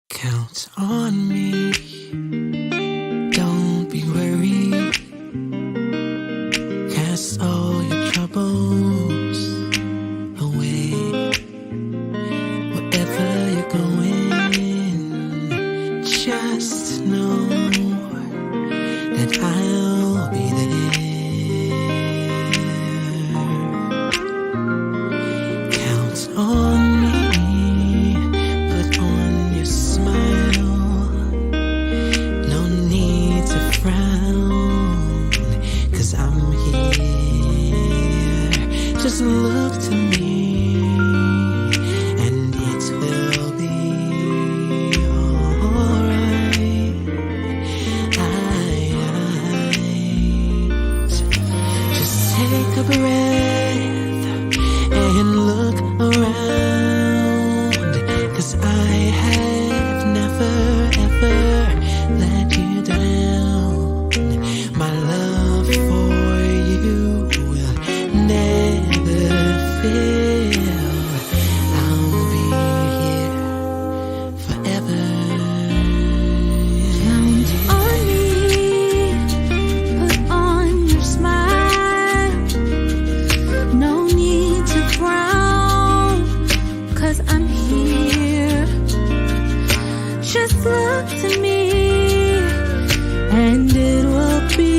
Count on me, don't be worried. Cast all your troubles away. Wherever you're going, just know that I'll be there. Count on me. Just look to me, and it will be alright. Just take a breath and look around, 'cause I have never ever let you down. My love for you will never fail. I'll be here forever. Count on me, put on your smile. No need to frown, 'cause I'm here. Just look to me, and it will be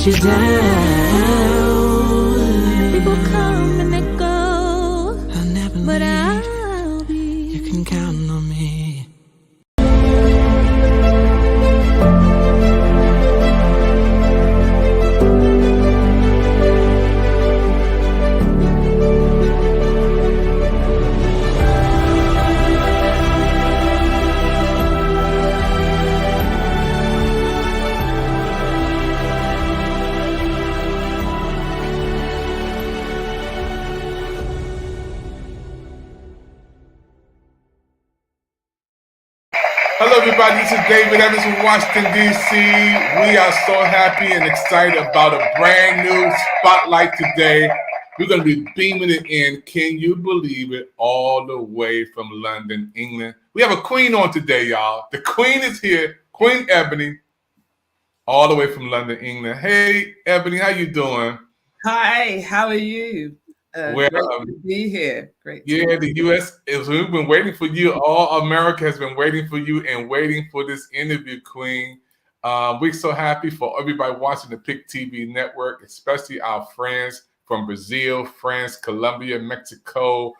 you down. People come and they go, I'll never but leave. I'll be. You can count on me. Hello, everybody. This is David Evans from Washington, D.C. We are so happy and excited about a brand new spotlight today. We're going to be beaming it in. Can you believe it? All the way from London, England. We have a queen on today, y'all. The queen is here, Queen Ebony, all the way from London, England. Hey, Ebony, how you doing? Hi, how are you? Well, Great to be here. Great to yeah, be the U.S. is. We've been waiting for you. All America has been waiting for you and waiting for this interview, Queen. We're so happy for everybody watching the Pick TV network, especially our friends from Brazil, France, Colombia, Mexico,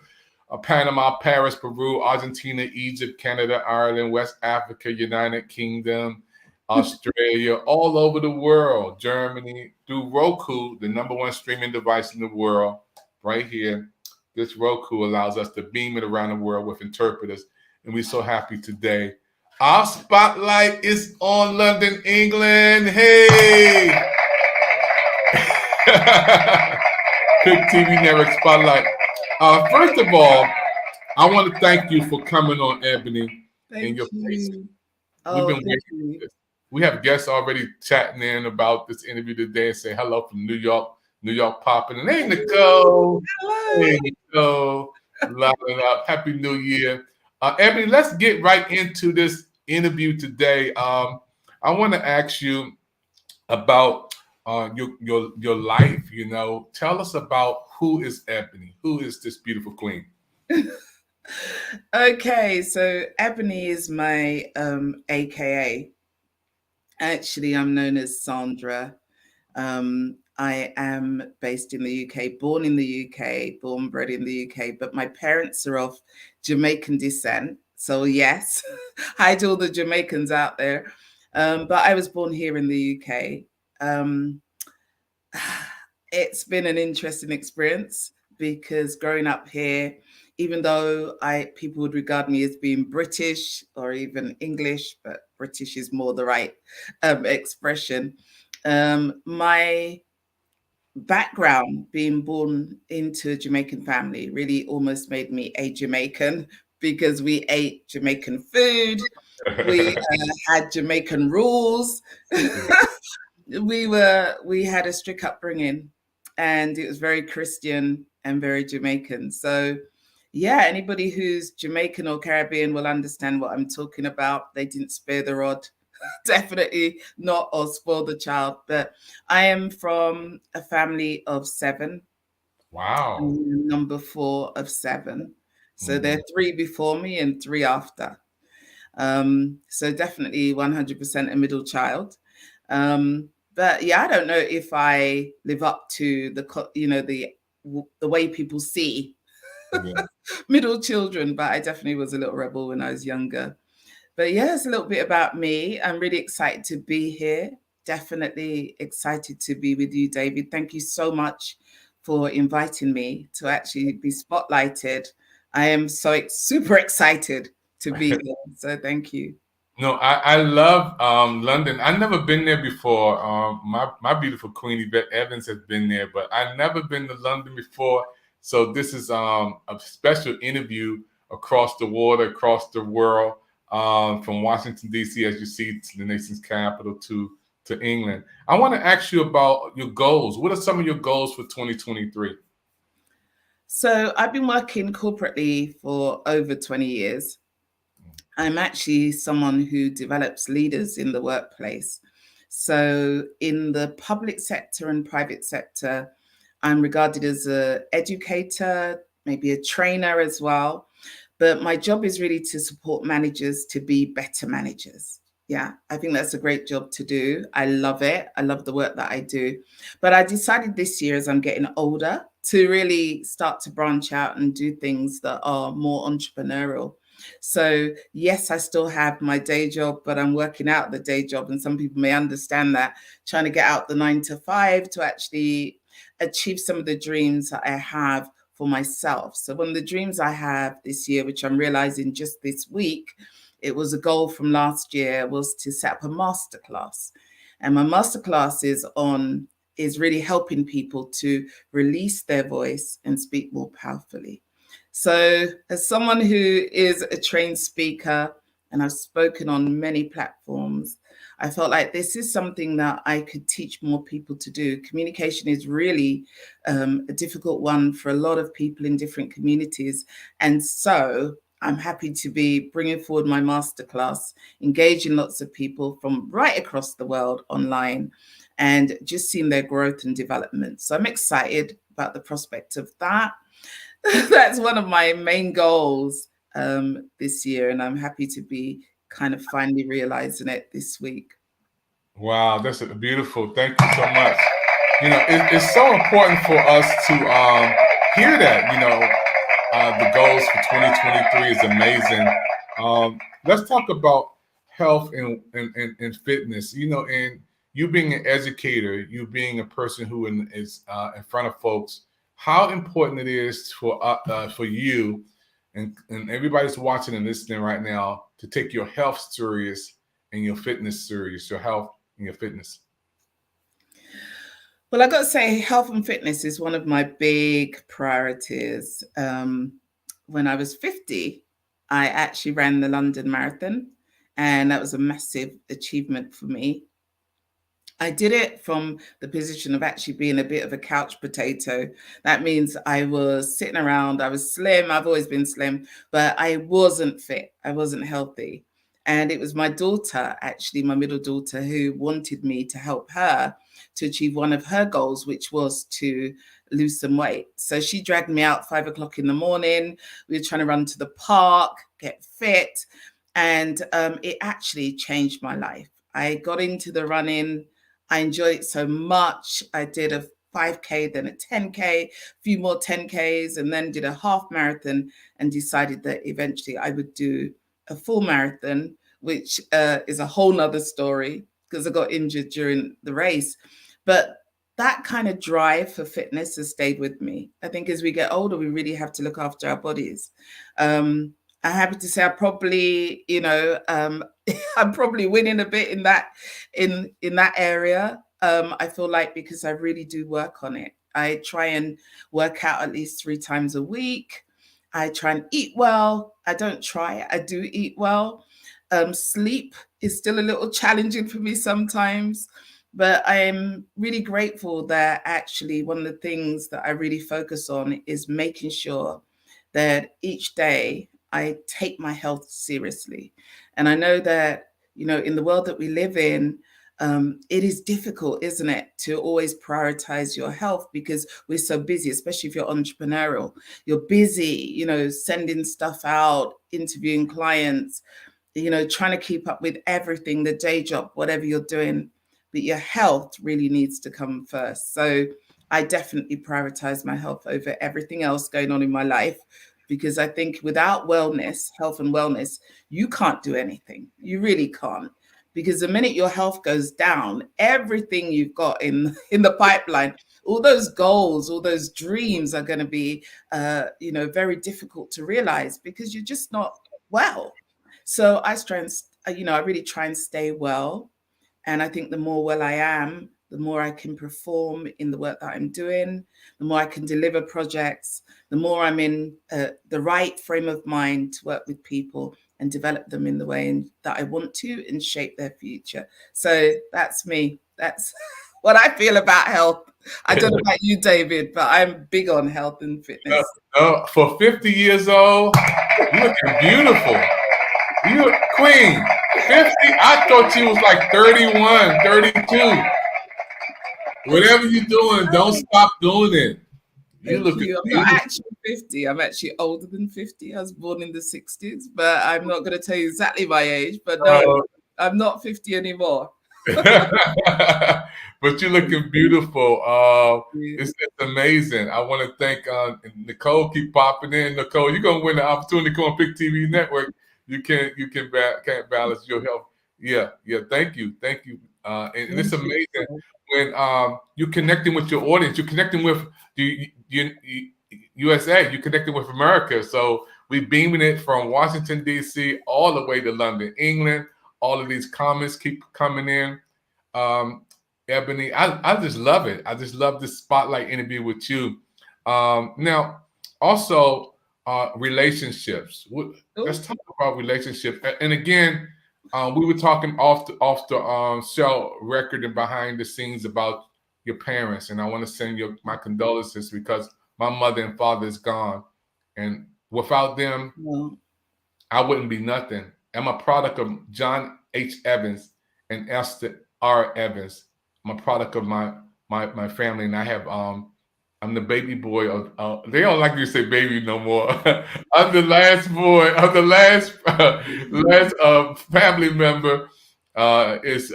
Panama, Paris, Peru, Argentina, Egypt, Canada, Ireland, West Africa, United Kingdom, Australia, all over the world, Germany, through Roku, the number one streaming device in the world, right here. This Roku allows us to beam it around the world with interpreters, and we're so happy today. Our spotlight is on London, England. Hey! Pick TV Network Spotlight. First of all, I want to thank you for coming on, Ebony, and Thank your patience. you. We've Oh, been thank waiting for you. this. We have guests already chatting in about this interview today and say hello from New York, New York popping. And hey, Nicole. Hello. Hey, Nicole. Loud it up. Happy New Year. Ebony, let's get right into this interview today. I want to ask you about your life. You know, tell us about who is Ebony. Who is this beautiful queen? Okay, so Ebony is my AKA. Actually, I'm known as Sandra. I am based in the UK, born in the UK, born bred in the UK, but my parents are of Jamaican descent. So yes, hi to all the Jamaicans out there. But I was born here in the UK. Um, it's been an interesting experience because growing up here, even though I people would regard me as being British or even English, but British is more the right expression. My background, being born into a Jamaican family, really almost made me a Jamaican because we ate Jamaican food, we had Jamaican rules. We had a strict upbringing, and it was very Christian and very Jamaican. So yeah, anybody who's Jamaican or Caribbean will understand what I'm talking about. They didn't spare the rod. Definitely not, or spoil the child. But I am from a family of seven. Wow. I'm number four of seven. So there Mhm. are three before me and three after. So definitely 100% a middle child. But yeah, I don't know if I live up to the way people see Yeah. middle children, but I definitely was a little rebel when I was younger. But yeah, it's a little bit about me. I'm really excited to be here. Definitely excited to be with you, David. Thank you so much for inviting me to actually be spotlighted. I am super excited to be here. So thank you. No, I love London. I've never been there before. My beautiful queen Yvette Evans has been there, but I've never been to London before. So this is a special interview across the water, across the world, from Washington D.C. as you see to the nation's capital to England. I want to ask you about your goals. What are some of your goals for 2023? So I've been working corporately for over 20 years. I'm actually someone who develops leaders in the workplace. So in the public sector and private sector, I'm regarded as an educator, maybe a trainer as well. But my job is really to support managers to be better managers. Yeah, I think that's a great job to do. I love it. I love the work that I do. But I decided this year, as I'm getting older, to really start to branch out and do things that are more entrepreneurial. So, yes, I still have my day job, but I'm working out the day job. And some people may understand that, trying to get out the 9 to 5 to actually achieve some of the dreams that I have for myself. So one of the dreams I have this year, which I'm realizing just this week, it was a goal from last year, was to set up a masterclass. And my masterclass is really helping people to release their voice and speak more powerfully. So as someone who is a trained speaker, and I've spoken on many platforms. I felt like this is something that I could teach more people to do. Communication is really a difficult one for a lot of people in different communities. And so I'm happy to be bringing forward my masterclass, engaging lots of people from right across the world online, and just seeing their growth and development. So I'm excited about the prospect of that. That's one of my main goals this year, and I'm happy to be kind of finally realizing it this week. Wow, that's beautiful. Thank you so much. It's so important for us to hear that. The goals for 2023 is amazing. Let's talk about health and fitness. And you being an educator, you being a person who is in front of folks, how important it is for you and everybody's watching and listening right now to take your health serious and your fitness serious, your health and your fitness. Well, I got to say, health and fitness is one of my big priorities. When I was 50, I actually ran the London Marathon, and that was a massive achievement for me. I did it from the position of actually being a bit of a couch potato. That means I was sitting around, I was slim, I've always been slim, but I wasn't fit, I wasn't healthy. And it was my daughter, actually, my middle daughter, who wanted me to help her to achieve one of her goals, which was to lose some weight. So she dragged me out 5 o'clock in the morning. We were trying to run to the park, get fit. And it actually changed my life. I got into the running. I enjoyed it so much. I did a 5K, then a 10K, a few more 10Ks, and then did a half marathon and decided that eventually I would do a full marathon, which is a whole nother story because I got injured during the race. But that kind of drive for fitness has stayed with me. I think as we get older, we really have to look after our bodies. I'm happy to say I probably, I'm probably winning a bit in that area. I feel like because I really do work on it. I try and work out at least 3 times a week. I try and eat well. I don't try, I do eat well. Sleep is still a little challenging for me sometimes, but I'm really grateful that actually one of the things that I really focus on is making sure that each day I take my health seriously. And I know that, in the world that we live in, it is difficult, isn't it, to always prioritize your health because we're so busy, especially if you're entrepreneurial. You're busy, sending stuff out, interviewing clients, trying to keep up with everything, the day job, whatever you're doing. But your health really needs to come first. So I definitely prioritize my health over everything else going on in my life, because I think without wellness, health and wellness, you can't do anything. You really can't. Because the minute your health goes down, everything you've got in the pipeline, all those goals, all those dreams are going to be, very difficult to realize because you're just not well. So I really try and stay well. And I think the more well I am, the more I can perform in the work that I'm doing, the more I can deliver projects, the more I'm in the right frame of mind to work with people and develop them in the way that I want to and shape their future. So that's me. That's what I feel about health. I don't know about you, David, but I'm big on health and fitness. For 50 years old, you looking beautiful. You queen. 50? I thought you was like 31, 32. Whatever you're doing, don't stop doing it. Thank you. I'm not actually 50. I'm actually older than 50. I was born in the 60s, but I'm not going to tell you exactly my age. But no, I'm not 50 anymore. But you're looking beautiful. It's amazing. I want to thank Nicole. Keep popping in, Nicole. You're gonna win the opportunity to come on Pick TV Network. You can't balance your health. Yeah. Thank you. And it's amazing when you're connecting with your audience. You're connecting with the USA. You're connecting with America. So we beaming it from Washington D.C. all the way to London, England. All of these comments keep coming in. Ebony, I just love it. I just love this spotlight interview with you. Now, also, relationships. Oh, Let's talk about relationships. And again, we were talking off the show record and behind the scenes about your parents, and I want to send you my condolences because my mother and father is gone, and without them, well, I wouldn't be nothing. I'm a product of John H. Evans and Esther R. Evans. I'm a product of my family, and I have I'm the baby boy of. They don't like you to say baby no more. I'm the last boy. I'm the last family member. Is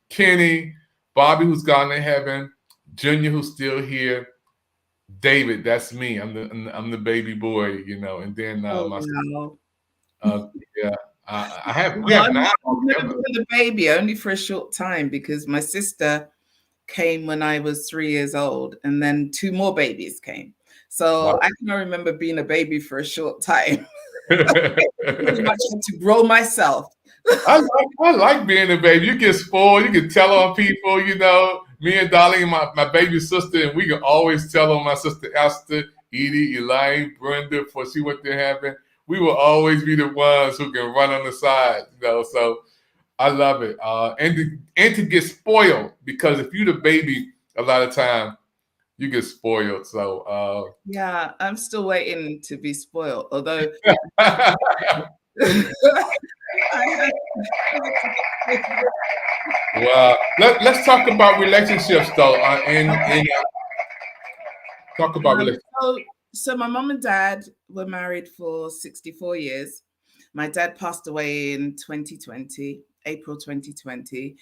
Kenny, Bobby, who's gone to heaven, Junior, who's still here, David. That's me. I'm the baby boy, you know. And then oh my wow. yeah, I have we Well, have nine I've never altogether. been a baby, only for a short time, because my sister came when I was 3 years old, and then two more babies came. So Wow. I can remember being a baby for a short time. Pretty much had to grow myself. I like being a baby. You get spoiled. You can tell on people. You know, me and Darlene, my baby sister, and we can always tell on my sister Esther, Edie, Elaine, Brenda, before she went to heaven. We will always be the ones who can run on the side. You know, so I love it. And to get spoiled, because if you're the baby, a lot of time you get spoiled. So Yeah, I'm still waiting to be spoiled. Although I well, let's talk about relationships though. And talk about Um, relationships. so my mom and dad were married for 64 years. My dad passed away in 2020, April 2020.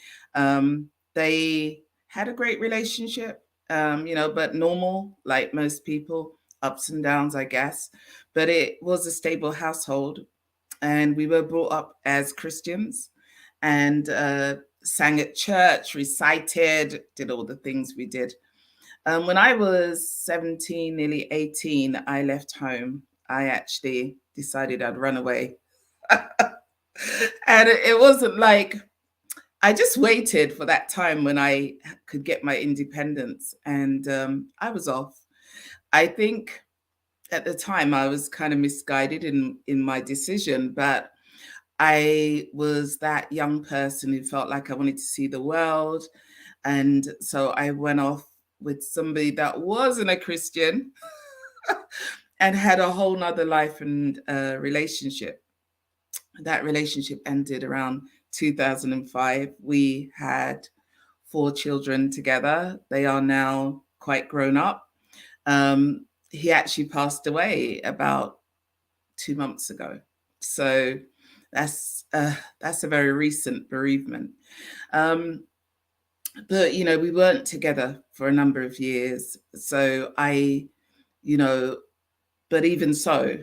They had a great relationship, but normal, like most people, ups and downs, I guess. But it was a stable household, and we were brought up as Christians, and sang at church, recited, did all the things we did. When I was 17, nearly 18, I left home. I actually decided I'd run away. And it wasn't like I just waited for that time when I could get my independence, and I was off. I think at the time I was kind of misguided in my decision, but I was that young person who felt like I wanted to see the world. And so I went off with somebody that wasn't a Christian and had a whole nother life and relationship. That relationship ended around 2005. We had 4 children together. They are now quite grown up. He actually passed away about 2 months ago. So that's a very recent bereavement. Um, but we weren't together for a number of years. So you know, but even so,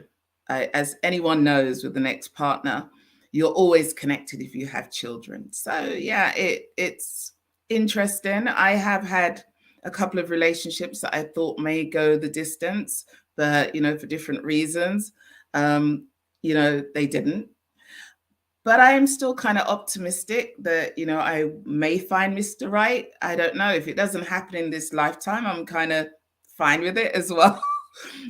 as anyone knows with an ex-partner, you're always connected if you have children. So yeah, it's interesting. I have had a couple of relationships that I thought may go the distance, but for different reasons, they didn't. But I am still kind of optimistic that, I may find Mr. Right. I don't know. If it doesn't happen in this lifetime, I'm kind of fine with it as well.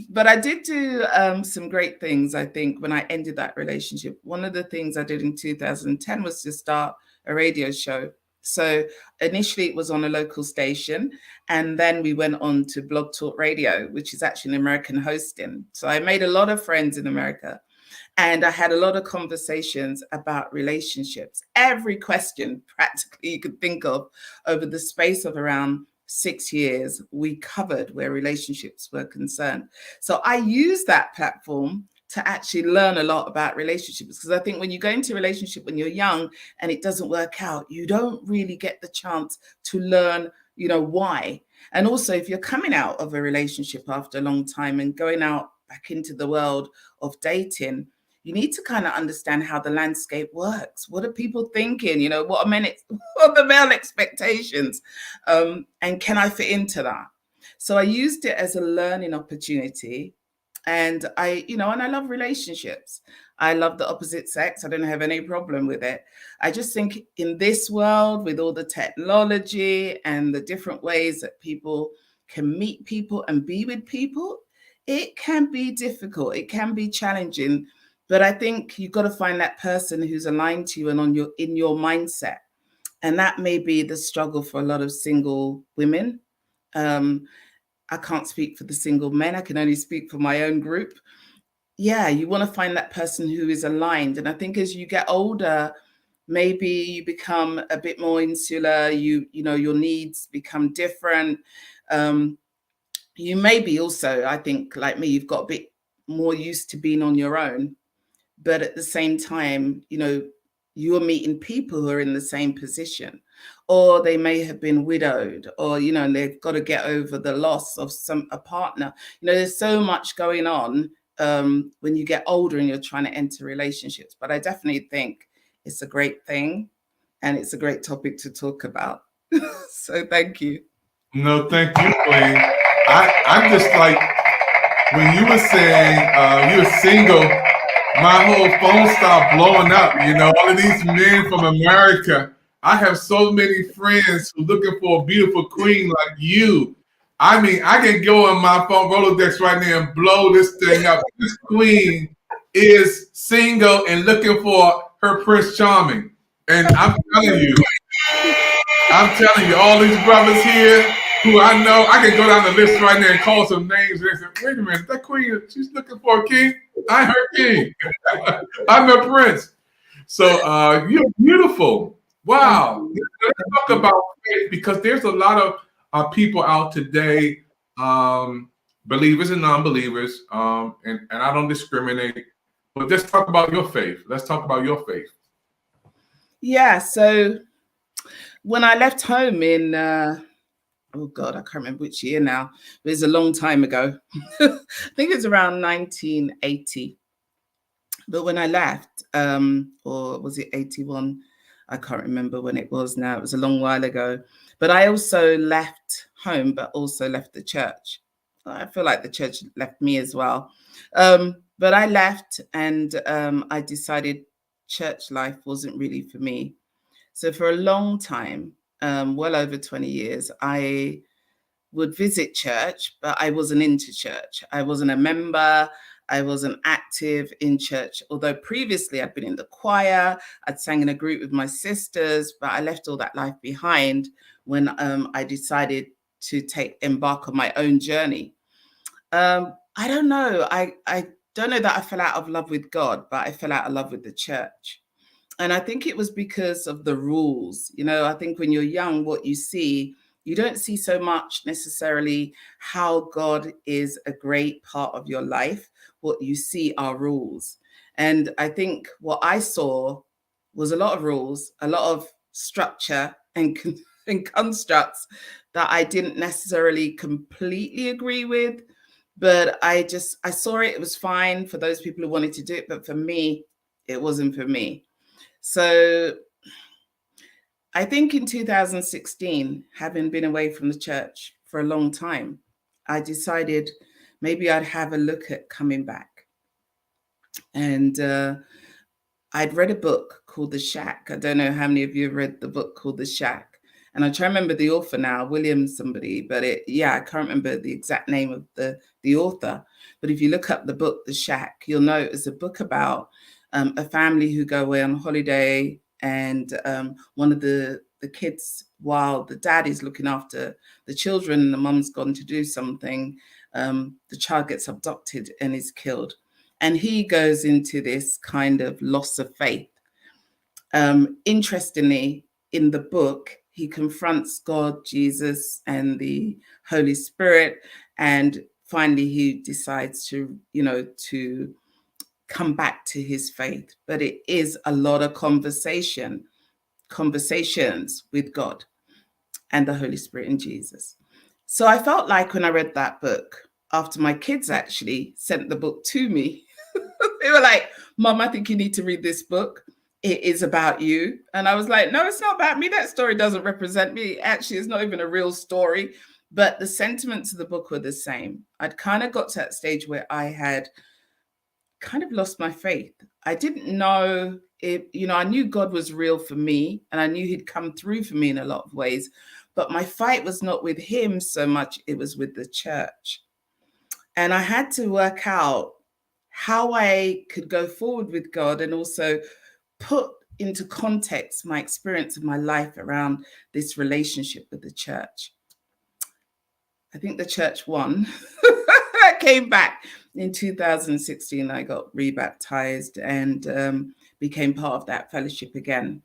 But I did do some great things, I think, when I ended that relationship. One of the things I did in 2010 was to start a radio show. So initially it was on a local station, and then we went on to Blog Talk Radio, which is actually an American hosting. So I made a lot of friends in America. And I had a lot of conversations about relationships. Every question practically you could think of over the space of around 6 years, we covered where relationships were concerned. So I use that platform to actually learn a lot about relationships, because I think when you go into a relationship when you're young and it doesn't work out, you don't really get the chance to learn, why. And also, if you're coming out of a relationship after a long time and going out back into the world of dating, you need to kind of understand how the landscape works. What are people thinking? What are the male expectations? And can I fit into that? So I used it as a learning opportunity. And I love relationships. I love the opposite sex. I don't have any problem with it. I just think in this world, with all the technology and the different ways that people can meet people and be with people, It can be difficult. It can be challenging, but I think you've got to find that person who's aligned to you and on your in your mindset. And that may be the struggle for a lot of single women. Um, I can't speak for the single men. I can only speak for my own group. Yeah, you want to find that person who is aligned. And I think as you get older, maybe you become a bit more insular. You know, your needs become different. You may be also, I think, like me, you've got a bit more used to being on your own. But at the same time, you know, you're meeting people who are in the same position, or they may have been widowed, or, you know, and they've got to get over the loss of a partner. You know, there's so much going on when you get older and you're trying to enter relationships. But I definitely think it's a great thing, and it's a great topic to talk about. So thank you. No, thank you, Queen. I'm just like, when you were saying you're single, my whole phone stopped blowing up. You know, all of these men from America. I have so many friends who looking for a beautiful queen like you. I mean, I can go on my phone Rolodex right now and blow this thing up. This queen is single and looking for her Prince Charming. And I'm telling you, all these brothers here who I know, I can go down the list right now and call some names and they say, wait a minute, that queen, she's looking for a king. I'm her king. I'm her prince. So you're beautiful. Wow. Let's talk about faith, because there's a lot of people out today, believers and non-believers, and I don't discriminate. But let's talk about your faith. Let's talk about your faith. Yeah. So when I left home in, oh God, I can't remember which year now, but it's a long time ago. I think it was around 1980. But when I left, or was it 81? I can't remember when it was now. It was a long while ago. But I also left home, but also left the church. I feel like the church left me as well. But I left, and I decided church life wasn't really for me. So for a long time, well over 20 years, I would visit church, but I wasn't into church. I wasn't a member. I wasn't active in church, although previously I'd been in the choir. I'd sang in a group with my sisters, but I left all that life behind when I decided to embark on my own journey. I don't know. I don't know that I fell out of love with God, but I fell out of love with the church. And I think it was because of the rules. You know, I think when you're young, what you don't see so much necessarily how God is a great part of your life. What you see are rules. And I think what I saw was a lot of rules, a lot of structure and constructs that I didn't necessarily completely agree with. But I saw it was fine for those people who wanted to do it. But for me, it wasn't for me. So I think in 2016, having been away from the church for a long time, I decided maybe I'd have a look at coming back. And I'd read a book called The Shack. I don't know how many of you have read the book called The Shack. And I try to remember the author now, William somebody, but I can't remember the exact name of the author. But if you look up the book, The Shack, you'll know it's a book about a family who go away on holiday, and one of the kids, while the dad is looking after the children and the mum's gone to do something, the child gets abducted and is killed. And he goes into this kind of loss of faith. Interestingly, in the book, he confronts God, Jesus, and the Holy Spirit. And finally, he decides to come back to his faith. But it is a lot of conversations with God and the Holy Spirit and Jesus. So I felt like when I read that book, after my kids actually sent the book to me, they were like, Mom, I think you need to read this book. It is about you. And I was like, no, it's not about me. That story doesn't represent me. Actually, it's not even a real story. But the sentiments of the book were the same. I'd kind of got to that stage where I had kind of lost my faith. I didn't know if, I knew God was real for me, and I knew he'd come through for me in a lot of ways. But my fight was not with him so much. It was with the church. And I had to work out how I could go forward with God and also put into context my experience of my life around this relationship with the church. I think the church won. I came back in 2016. I got rebaptized and became part of that fellowship again.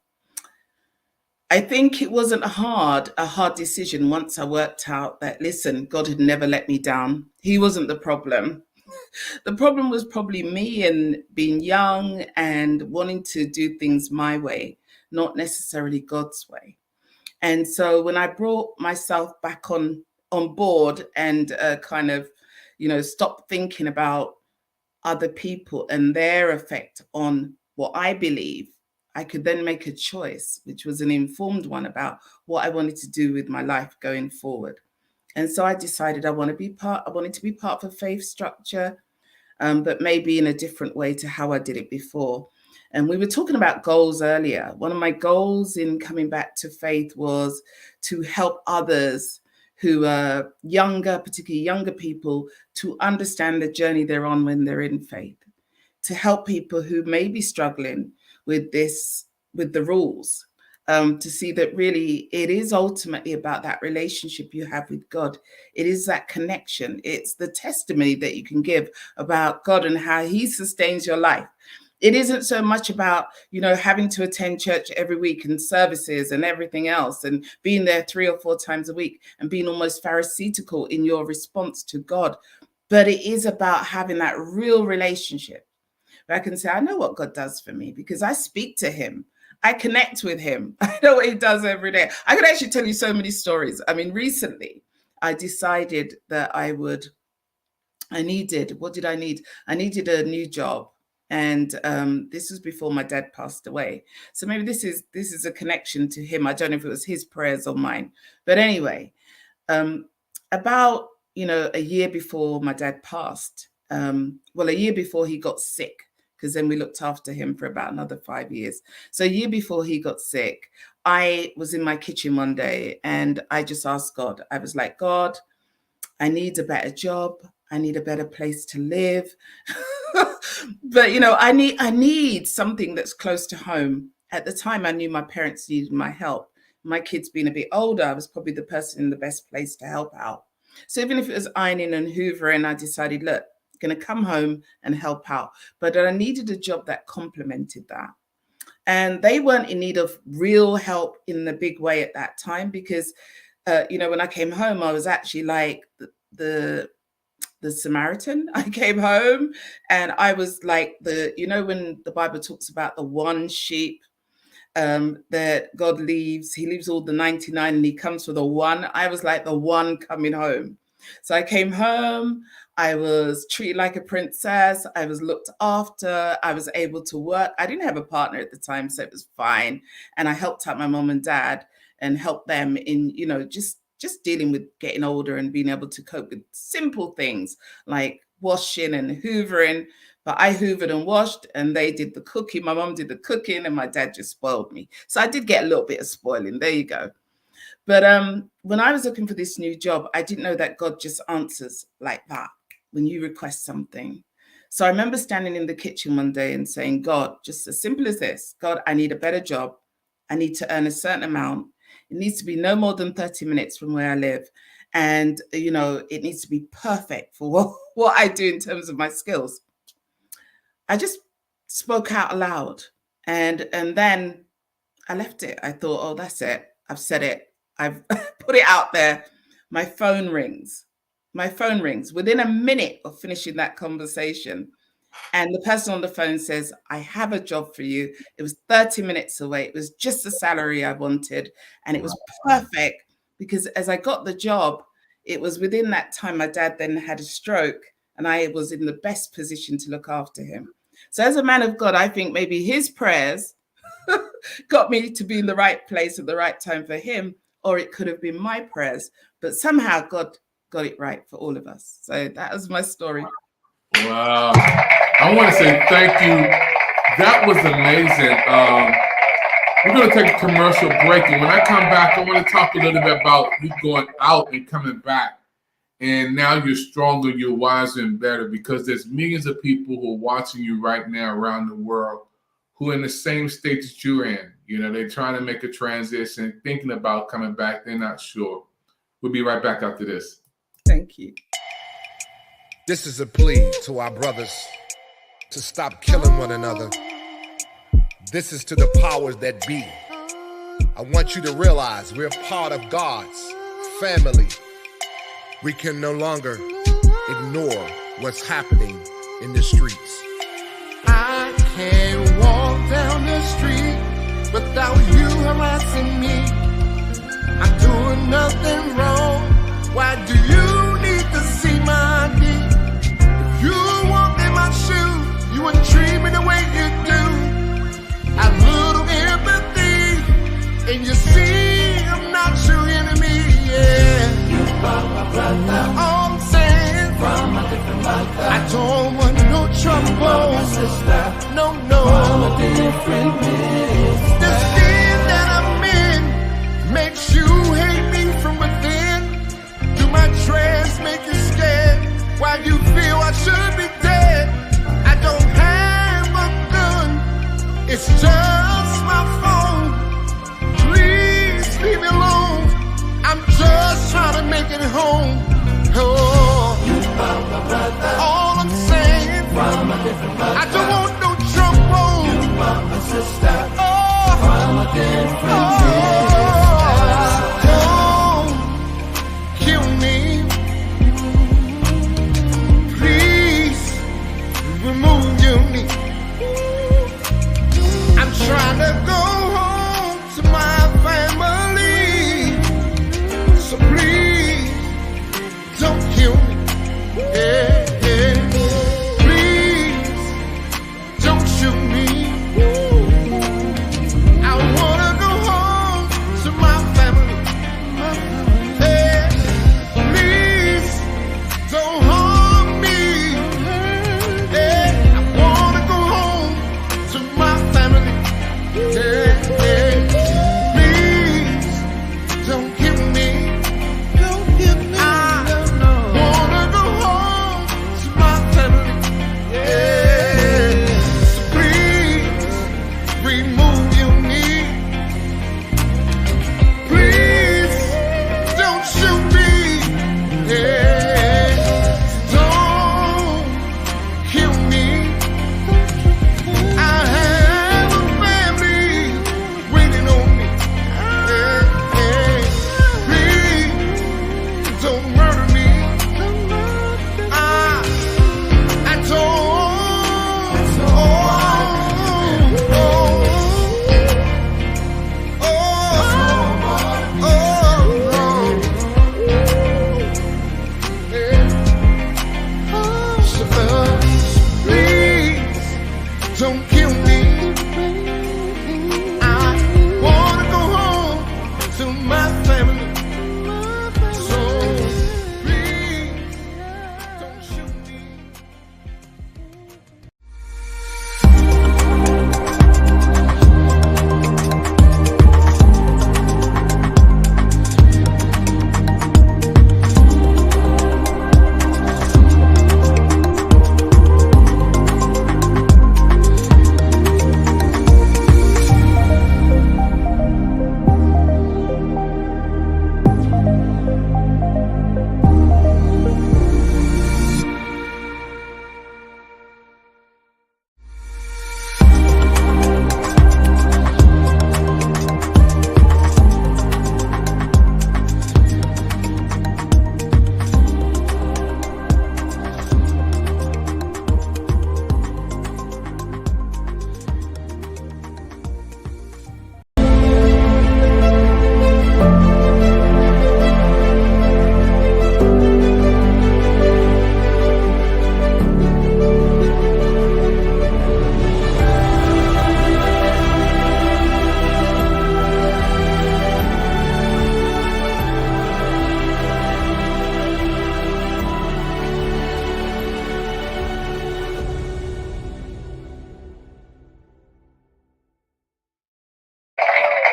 I think it wasn't a hard decision once I worked out that, listen, God had never let me down. He wasn't the problem. The problem was probably me and being young and wanting to do things my way, not necessarily God's way. And so when I brought myself back on board and kind of, stopped thinking about other people and their effect on what I believe, I could then make a choice, which was an informed one about what I wanted to do with my life going forward. And so I decided I wanted to be part of a faith structure, but maybe in a different way to how I did it before. And we were talking about goals earlier. One of my goals in coming back to faith was to help others who are younger, particularly younger people, to understand the journey they're on when they're in faith, to help people who may be struggling with the rules, to see that really it is ultimately about that relationship you have with God. It is that connection. It's the testimony that you can give about God and how he sustains your life. It isn't so much about, having to attend church every week and services and everything else and being there 3 or 4 times a week and being almost pharisaical in your response to God. But it is about having that real relationship where I can say, I know what God does for me because I speak to him. I connect with him. I know what he does every day. I could actually tell you so many stories. I mean, recently I decided that I needed a new job. And this was before my dad passed away. So maybe this is a connection to him. I don't know if it was his prayers or mine. But anyway, about, a year before my dad passed, a year before he got sick, because then we looked after him for about another 5 years. So a year before he got sick, I was in my kitchen one day and I just asked God. I was like, God, I need a better job. I need a better place to live. But, I need something that's close to home. At the time, I knew my parents needed my help. My kids being a bit older, I was probably the person in the best place to help out. So even if it was ironing and hoovering, I decided, look, going to come home and help out. But I needed a job that complemented that. And they weren't in need of real help in the big way at that time because, when I came home, I was actually like the Samaritan. I came home and I was like when the Bible talks about the one sheep that God leaves, he leaves all the 99 and he comes for the one. I was like the one coming home. So I came home, I was treated like a princess, I was looked after, I was able to work. I didn't have a partner at the time, so it was fine. And I helped out my mom and dad and helped them in, just dealing with getting older and being able to cope with simple things like washing and hoovering. But I hoovered and washed and they did the cooking. My mom did the cooking and my dad just spoiled me. So I did get a little bit of spoiling. There you go. But when I was looking for this new job, I didn't know that God just answers like that when you request something. So I remember standing in the kitchen one day and saying, God, just as simple as this, God, I need a better job. I need to earn a certain amount. It needs to be no more than 30 minutes from where I live. And, it needs to be perfect for what I do in terms of my skills. I just spoke out loud and then I left it. I thought, oh, that's it. I've said it. I've put it out there. My phone rings. Within a minute of finishing that conversation. And the person on the phone says, I have a job for you. It was 30 minutes away. It was just the salary I wanted. And it was perfect because as I got the job, it was within that time my dad then had a stroke and I was in the best position to look after him. So as a man of God, I think maybe his prayers got me to be in the right place at the right time for him, or it could have been my prayers. But somehow God got it right for all of us. So that was my story. Wow. I want to say thank you. That was amazing. We're going to take a commercial break. And when I come back, I want to talk a little bit about you going out and coming back And now you're stronger, you're wiser and better, because there's millions of people who are watching you right now around the world who are in the same state that you're in. You know, they're trying to make a transition, thinking about coming back. They're not sure. We'll be right back after this. Thank you. This is a plea to our brothers to stop killing one another. This is to the powers that be. I want you to realize we're part of God's family. We can no longer ignore what's happening in the streets. I can't walk down the street without you harassing me. I'm doing nothing wrong. Why do you need to see my knee? If you walk in my shoes, you wouldn't treat me the way you do. A little empathy, and you see I'm not your enemy, yeah. You are my brother. All I'm saying, from a different mother. I don't want no trouble, my sister. No, from a different mister. The skin that I'm in makes you hate me from within. Do my dress make you scared? Why you feel I should be dead? I don't have a gun, it's just my phone. Please leave me alone. I'm just trying to make it home. Oh, you are my brother. All I'm saying, from a different mother. I don't want no trouble. You are my sister. Oh, from a different mister. Don't kill me. Please remove your knee. I'm trying to go home to my family. So please, don't kill me. Yeah, yeah. Please, don't shoot me. I wanna go home to my family. Yeah. Please, don't harm me. Yeah. I wanna go home to my family. Yeah, yeah. Please, don't kill me.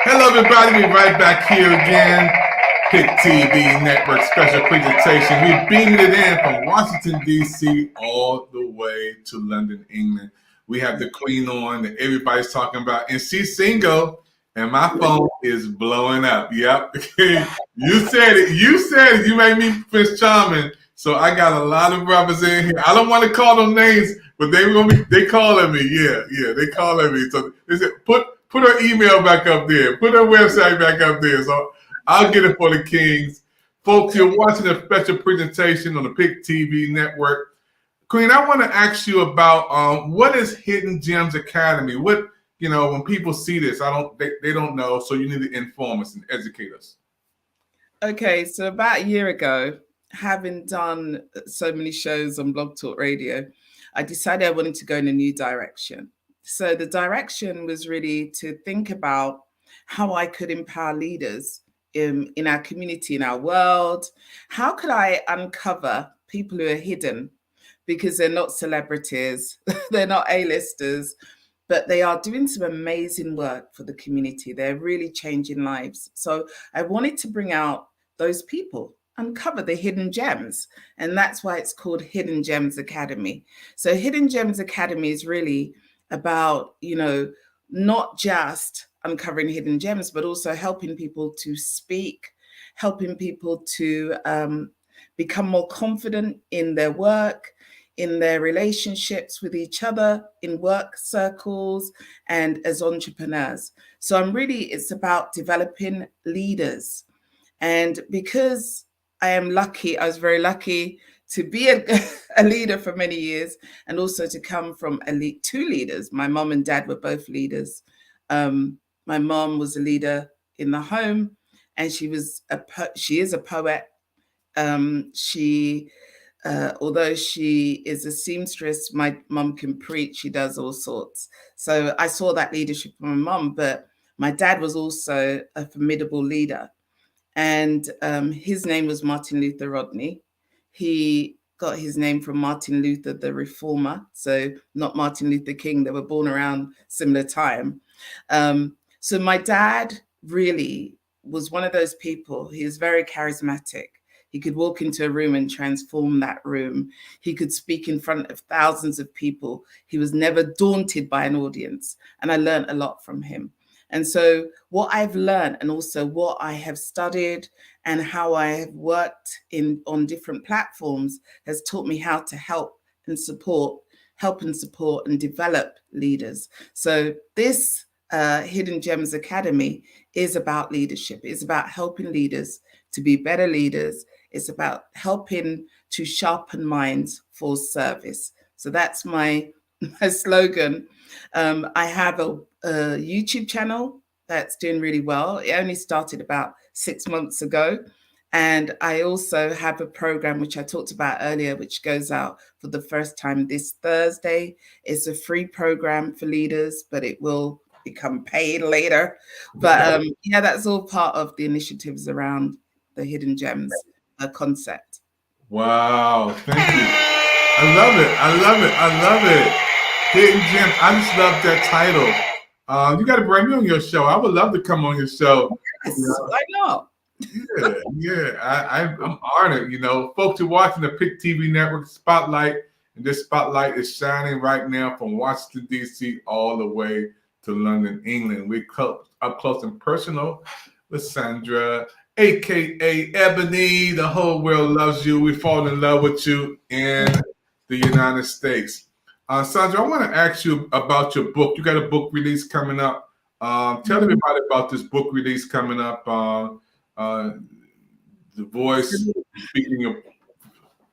Hello, everybody. We're right back here again. Pick TV Network special presentation. We're beaming it in from Washington, D.C. all the way to London, England. We have the Queen on that everybody's talking about, and she's single, and my phone is blowing up. Yep. You said it. You said it. You made me Prince Charming. So I got a lot of brothers in here. I don't want to call them names, but they calling me. Yeah, they calling me. So they said, put her email back up there. Put her website back up there. So I'll get it for the Kings. Folks, you're watching a special presentation on the Pick TV Network. Queen, I want to ask you about what is Hidden Gems Academy? What, when people see this, they don't know, so you need to inform us and educate us. Okay, so about a year ago, having done so many shows on Blog Talk Radio, I decided I wanted to go in a new direction. So the direction was really to think about how I could empower leaders in our community, in our world. How could I uncover people who are hidden because they're not celebrities, they're not A-listers, but they are doing some amazing work for the community. They're really changing lives. So I wanted to bring out those people, uncover the hidden gems. And that's why it's called Hidden Gems Academy. So Hidden Gems Academy is really about, not just uncovering hidden gems, but also helping people to speak, helping people to become more confident in their work, in their relationships with each other, in work circles, and as entrepreneurs. So it's about developing leaders. And because I was very lucky to be a leader for many years, and also to come from two leaders. My mom and dad were both leaders. My mom was a leader in the home, and she is a poet. Although she is a seamstress, my mom can preach, she does all sorts. So I saw that leadership from my mom, but my dad was also a formidable leader. And his name was Martin Luther Rodney. He got his name from Martin Luther, the reformer. So not Martin Luther King, they were born around similar time. So my dad really was one of those people. He is very charismatic. He could walk into a room and transform that room. He could speak in front of thousands of people. He was never daunted by an audience. And I learned a lot from him. And so what I've learned, and also what I have studied and how I have worked on different platforms, has taught me how to help and support and develop leaders. So this Hidden Gems Academy is about leadership. It's about helping leaders to be better leaders. It's about helping to sharpen minds for service. So that's my slogan. I have a YouTube channel that's doing really well. It only started about 6 months ago. And I also have a program, which I talked about earlier, which goes out for the first time this Thursday. It's a free program for leaders, but it will become paid later. But that's all part of the initiatives around the Hidden Gems concept. Wow, thank you. I love it. Hidden Gems. I just love that title. You got to bring me on your show. I would love to come on your show. Yes, why not? I'm honored. Folks are watching the Pick TV Network Spotlight, and this spotlight is shining right now from Washington, D.C. all the way to London, England. We're up close and personal with Sandra, aka Ebony. The whole world loves you. We fall in love with you in the United States. Sandra, I want to ask you about your book. You got a book release coming up. Tell everybody about this book release coming up. The voice speaking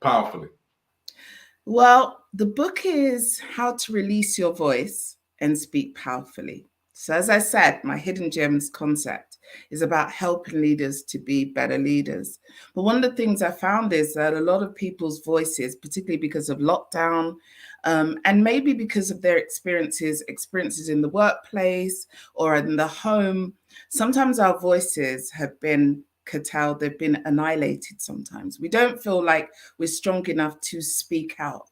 powerfully. Well, the book is How to Release Your Voice and Speak Powerfully. So as I said, my Hidden Gems concept is about helping leaders to be better leaders. But one of the things I found is that a lot of people's voices, particularly because of lockdown, and maybe because of their experiences in the workplace or in the home, sometimes our voices have been curtailed, they've been annihilated sometimes. We don't feel like we're strong enough to speak out.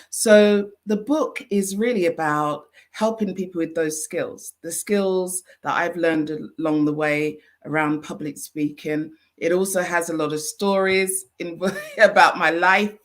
So the book is really about helping people with those skills, the skills that I've learned along the way around public speaking, It also has a lot of stories in about my life.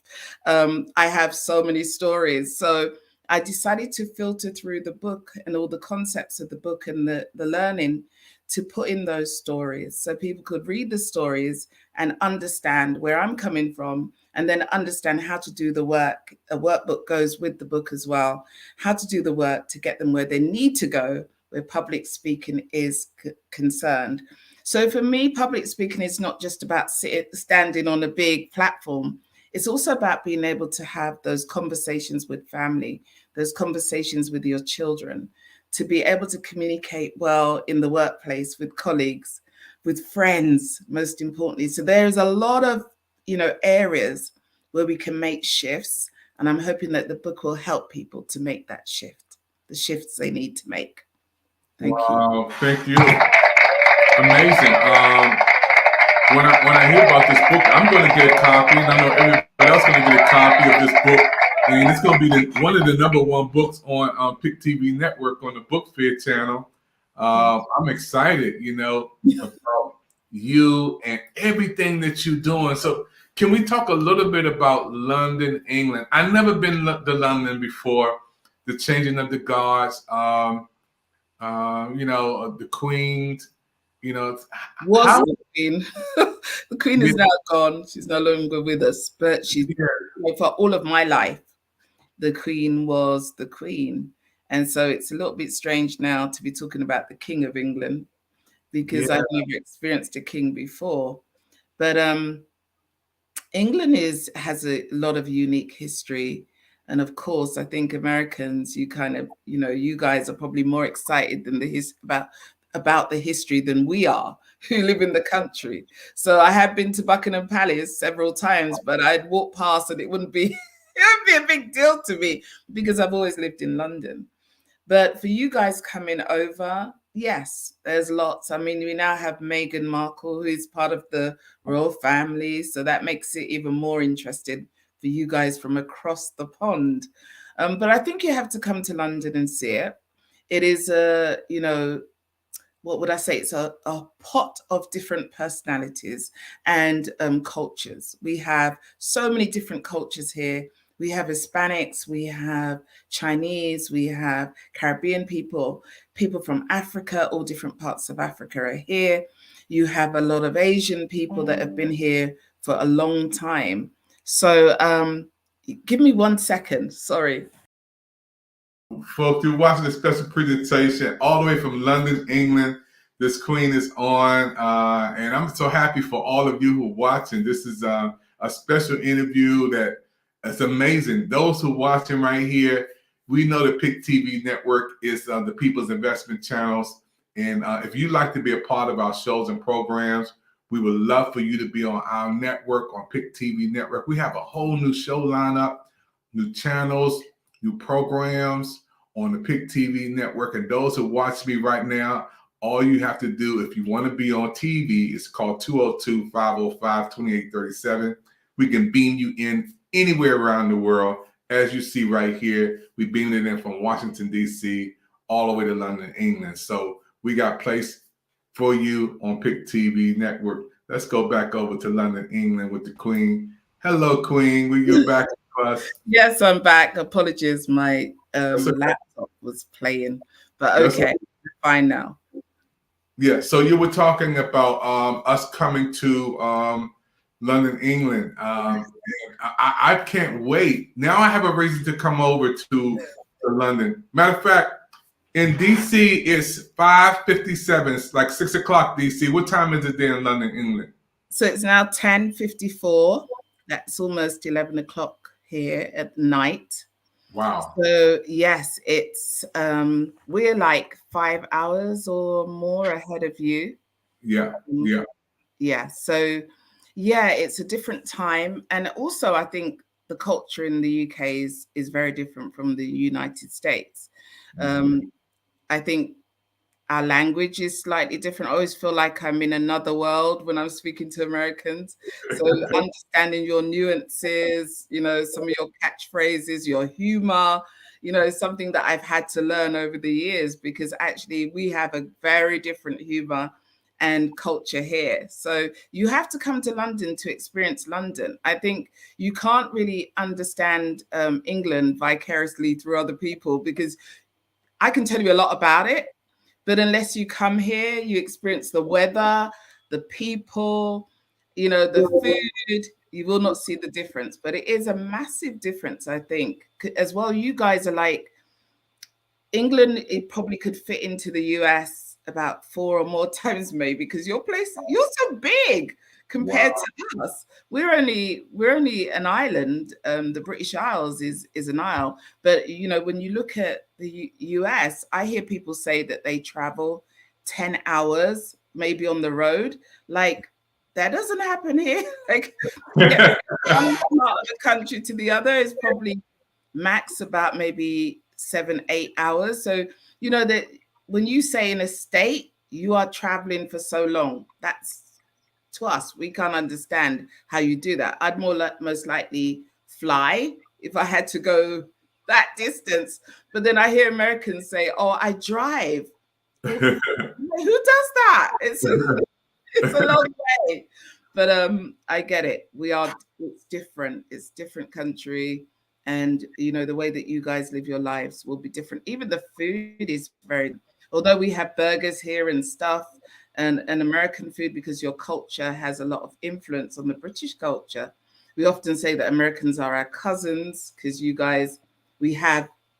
I have so many stories. So I decided to filter through the book and all the concepts of the book and the learning to put in those stories so people could read the stories and understand where I'm coming from, and then understand how to do the work. A workbook goes with the book as well, how to do the work to get them where they need to go, where public speaking is concerned. So for me, public speaking is not just about standing on a big platform. It's also about being able to have those conversations with family, those conversations with your children, to be able to communicate well in the workplace with colleagues, with friends, most importantly. So there's a lot of, areas where we can make shifts. And I'm hoping that the book will help people to make that shift, the shifts they need to make. Thank you. Wow, thank you. Amazing. When I hear about this book, I'm going to get a copy, and I know everybody else going to get a copy of this book. And it's going to be one of the #1 books on Pick TV Network on the Book Fair channel. I'm excited, about you and everything that you're doing. So can we talk a little bit about London, England? I've never been to London before. The changing of the guards, the Queen's, Was the Queen. The Queen is now gone. She's no longer with us, but for all of my life, the Queen was the Queen. And so it's a little bit strange now to be talking about the King of England, because I've never experienced a king before. But England has a lot of unique history. And of course, I think Americans, you guys are probably more excited than about the history than we are, who live in the country. So I have been to Buckingham Palace several times, but I'd walk past and it wouldn't be a big deal to me because I've always lived in London. But for you guys coming over, yes, there's lots. I mean, we now have Meghan Markle, who is part of the royal family. So that makes it even more interesting for you guys from across the pond. But I think you have to come to London and see it. It is what would I say? It's a pot of different personalities and cultures. We have so many different cultures here. We have Hispanics, we have Chinese, we have Caribbean people from Africa, all different parts of Africa are here. You have a lot of Asian people that have been here for a long time. So give me 1 second, sorry. Folks, you're watching a special presentation all the way from London, England. This Queen is on, and I'm so happy for all of you who are watching. This is a special interview that's amazing. Those who are watching right here, we know the Pick TV Network is the People's Investment Channels. And if you'd like to be a part of our shows and programs, we would love for you to be on our network, on Pick TV Network. We have a whole new show lineup, new channels, new programs on the Pick TV Network. And those who watch me right now, all you have to do, if you want to be on TV, is call 202-505-2837. We can beam you in anywhere around the world. As you see right here, we beamed it in from Washington, D.C., all the way to London, England. So we got place for you on Pick TV Network. Let's go back over to London, England with the Queen. Hello, Queen. You're back with us. Yes, I'm back. Apologies, my laptop was playing, but okay, fine now. Yeah, so you were talking about us coming to London, England. I can't wait. Now I have a reason to come over to London. Matter of fact, in DC, it's 5:57. It's like 6 o'clock DC. What time is it there in London, England? So it's now 10:54. That's almost 11 o'clock here at night. Wow. So yes, it's we're like 5 hours or more ahead of you. Yeah. So yeah, it's a different time. And also I think the culture in the UK is very different from the United States. I think our language is slightly different. I always feel like I'm in another world when I'm speaking to Americans. So understanding your nuances, some of your catchphrases, your humor, something that I've had to learn over the years, because actually we have a very different humor and culture here. So you have to come to London to experience London. I think you can't really understand England vicariously through other people, because I can tell you a lot about it, but unless you come here, you experience the weather, the people, the food, you will not see the difference. But it is a massive difference, I think. As well, you guys are like, England, it probably could fit into the US about 4 or more times maybe, because you're so big compared to us. We're only an island. The British Isles is an isle. But when you look at the US, I hear people say that they travel 10 hours maybe on the road. Like, that doesn't happen here. Like, yeah, one part of the country to the other is probably max about maybe 7-8 hours. So that when you say in a state you are traveling for so long, that's, to us, we can't understand how you do that. I'd most likely fly if I had to go that distance. But then I hear Americans say, oh, I drive. Who does that? It's a long way. But I get it. It's different. It's different country. And, the way that you guys live your lives will be different. Even the food is although we have burgers here and stuff, and American food, because your culture has a lot of influence on the British culture. We often say that Americans are our cousins, because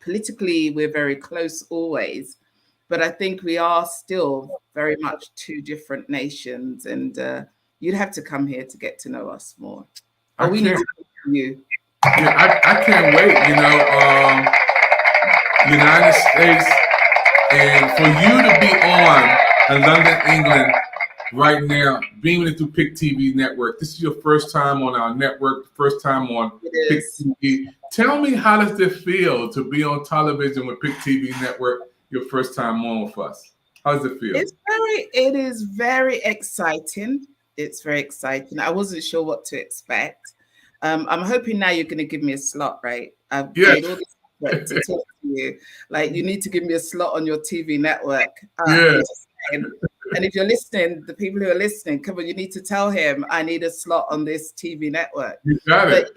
politically, we're very close always. But I think we are still very much two different nations. And you'd have to come here to get to know us more. We need to know you. Yeah, I can't wait, United States, and for you to be on in London, England right now, beaming through Pick TV Network. This is your first time on our network, first time on Pick TV. Tell me, how does it feel to be on television with Pick TV Network, your first time on with us? How does it feel? It is very exciting. It's very exciting. I wasn't sure what to expect. I'm hoping now you're going to give me a slot, right? I've made all this effort to talk to you. Like, you need to give me a slot on your TV network. And if you're listening, the people who are listening, come on, you need to tell him I need a slot on this TV network. You got it.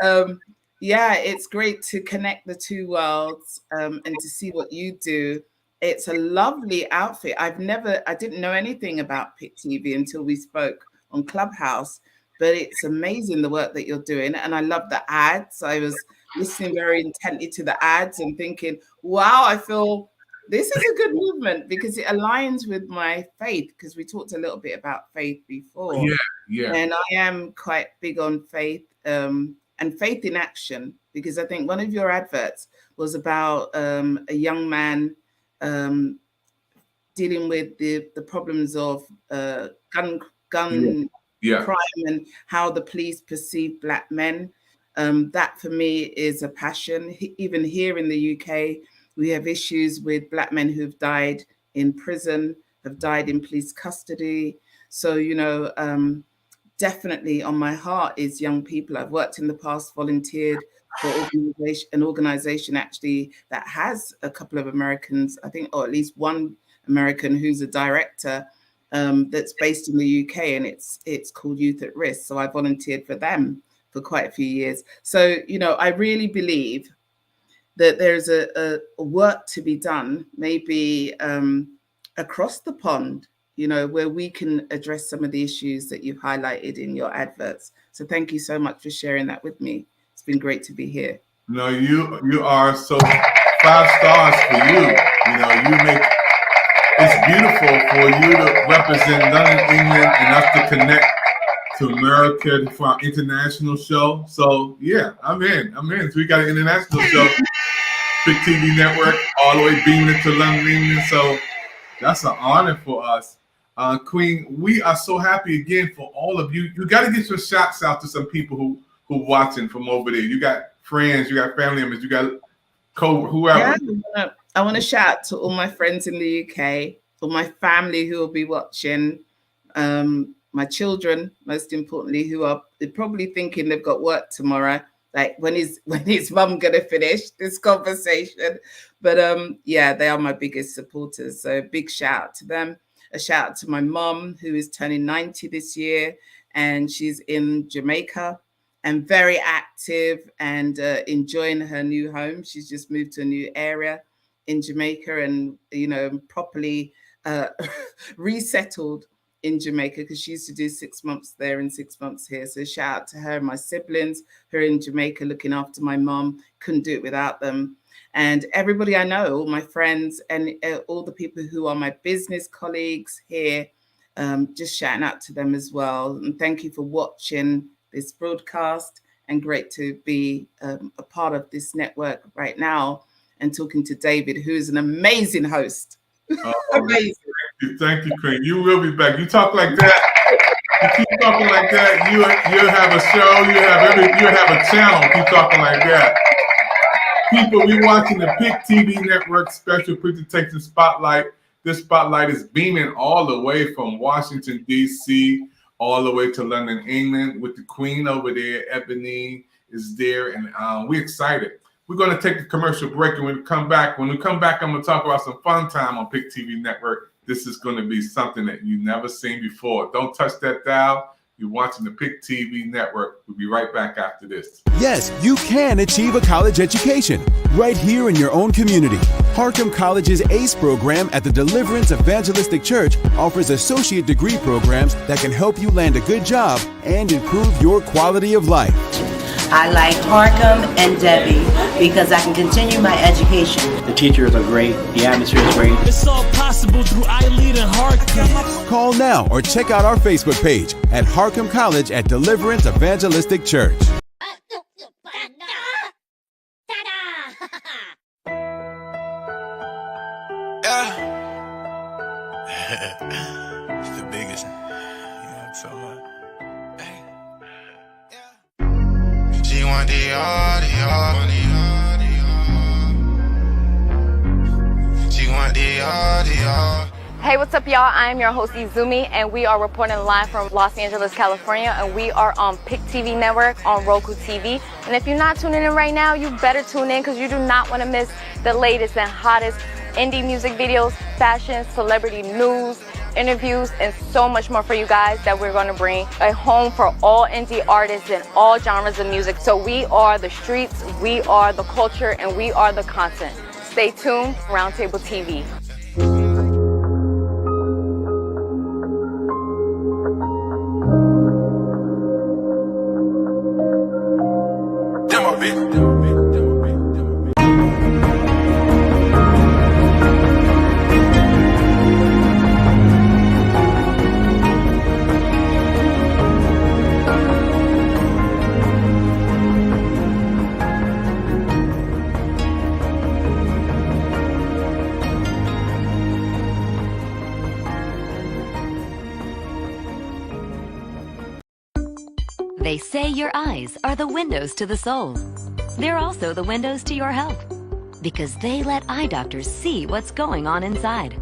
But it's great to connect the two worlds and to see what you do. It's a lovely outfit. I didn't know anything about Pick TV until we spoke on Clubhouse. But it's amazing the work that you're doing. And I love the ads. I was listening very intently to the ads and thinking, wow, I feel this is a good movement, because it aligns with my faith, because we talked a little bit about faith before. Yeah. And I am quite big on faith and faith in action, because I think one of your adverts was about a young man dealing with the problems of gun crime and how the police perceive Black men. That for me is a passion. Even here in the UK, we have issues with Black men who've died in prison, have died in police custody. So, definitely on my heart is young people. I've worked in the past, volunteered for an organization actually that has a couple of Americans, I think, or at least one American who's a director, that's based in the UK, and it's called Youth at Risk. So I volunteered for them for quite a few years. So, I really believe that there's a work to be done, maybe across the pond, where we can address some of the issues that you've highlighted in your adverts. So thank you so much for sharing that with me. It's been great to be here. No, you are so 5 stars for you. You make it's beautiful for you to represent London, England, and us to connect to America for our international show. So yeah, I'm in. So we got an international show, Pick TV Network, all the way beaming to London, England. So that's an honor for us. Queen, we are so happy again for all of you. You got to get your shots out to some people who watching from over there. You got friends, you got family members, you got whoever. Yeah, I want to shout out to all my friends in the UK, all my family who will be watching, my children, most importantly, who are probably thinking they've got work tomorrow. Like, when is mum gonna finish this conversation? But they are my biggest supporters. So big shout out to them. a shout out to my mom, who is turning 90 this year, and she's in Jamaica and very active and enjoying her new home. She's just moved to a new area in Jamaica and, properly resettled in Jamaica, because she used to do 6 months there and 6 months here. So shout out to her and my siblings who are in Jamaica looking after my mom. Couldn't do it without them. And everybody I know, all my friends and all the people who are my business colleagues here, just shouting out to them as well. And thank you for watching this broadcast, and great to be a part of this network right now and talking to David, who is an amazing host. Amazing. Thank you, Queen. You will be back. You talk like that. You keep talking like that. You'll have a show. You'll have a channel. Keep talking like that. People, we watching the PIC TV Network special presentation spotlight. This spotlight is beaming all the way from Washington, D.C., all the way to London, England, with the Queen over there. Ebony is there, and we're excited. We're going to take a commercial break, and when we come back, I'm going to talk about some fun time on PIC TV Network. This is going to be something that you've never seen before. Don't touch that dial. You're watching the PIC TV Network. We'll be right back after this. Yes, you can achieve a college education right here in your own community. Harcum College's ACE program at the Deliverance Evangelistic Church offers associate degree programs that can help you land a good job and improve your quality of life. I like Harcum and Debbie because I can continue my education. The teachers are great. The atmosphere is great. It's all possible through iLead and Harcum. Call now or check out our Facebook page at Harcum College at Deliverance Evangelistic Church. It's the biggest. You know, so much. She want the audio. She want the audio. Hey, what's up, y'all? I am your host, Izumi, and we are reporting live from Los Angeles, California, and we are on PIC TV Network on Roku TV. And if you're not tuning in right now, you better tune in, because you do not want to miss the latest and hottest indie music videos, fashion, celebrity news, interviews, and so much more for you guys that we're going to bring a home for all indie artists and all genres of music. So we are the streets, we are the culture, and we are the content. Stay tuned, Roundtable TV. They say your eyes are the windows to the soul. They're also the windows to your health, because they let eye doctors see what's going on inside.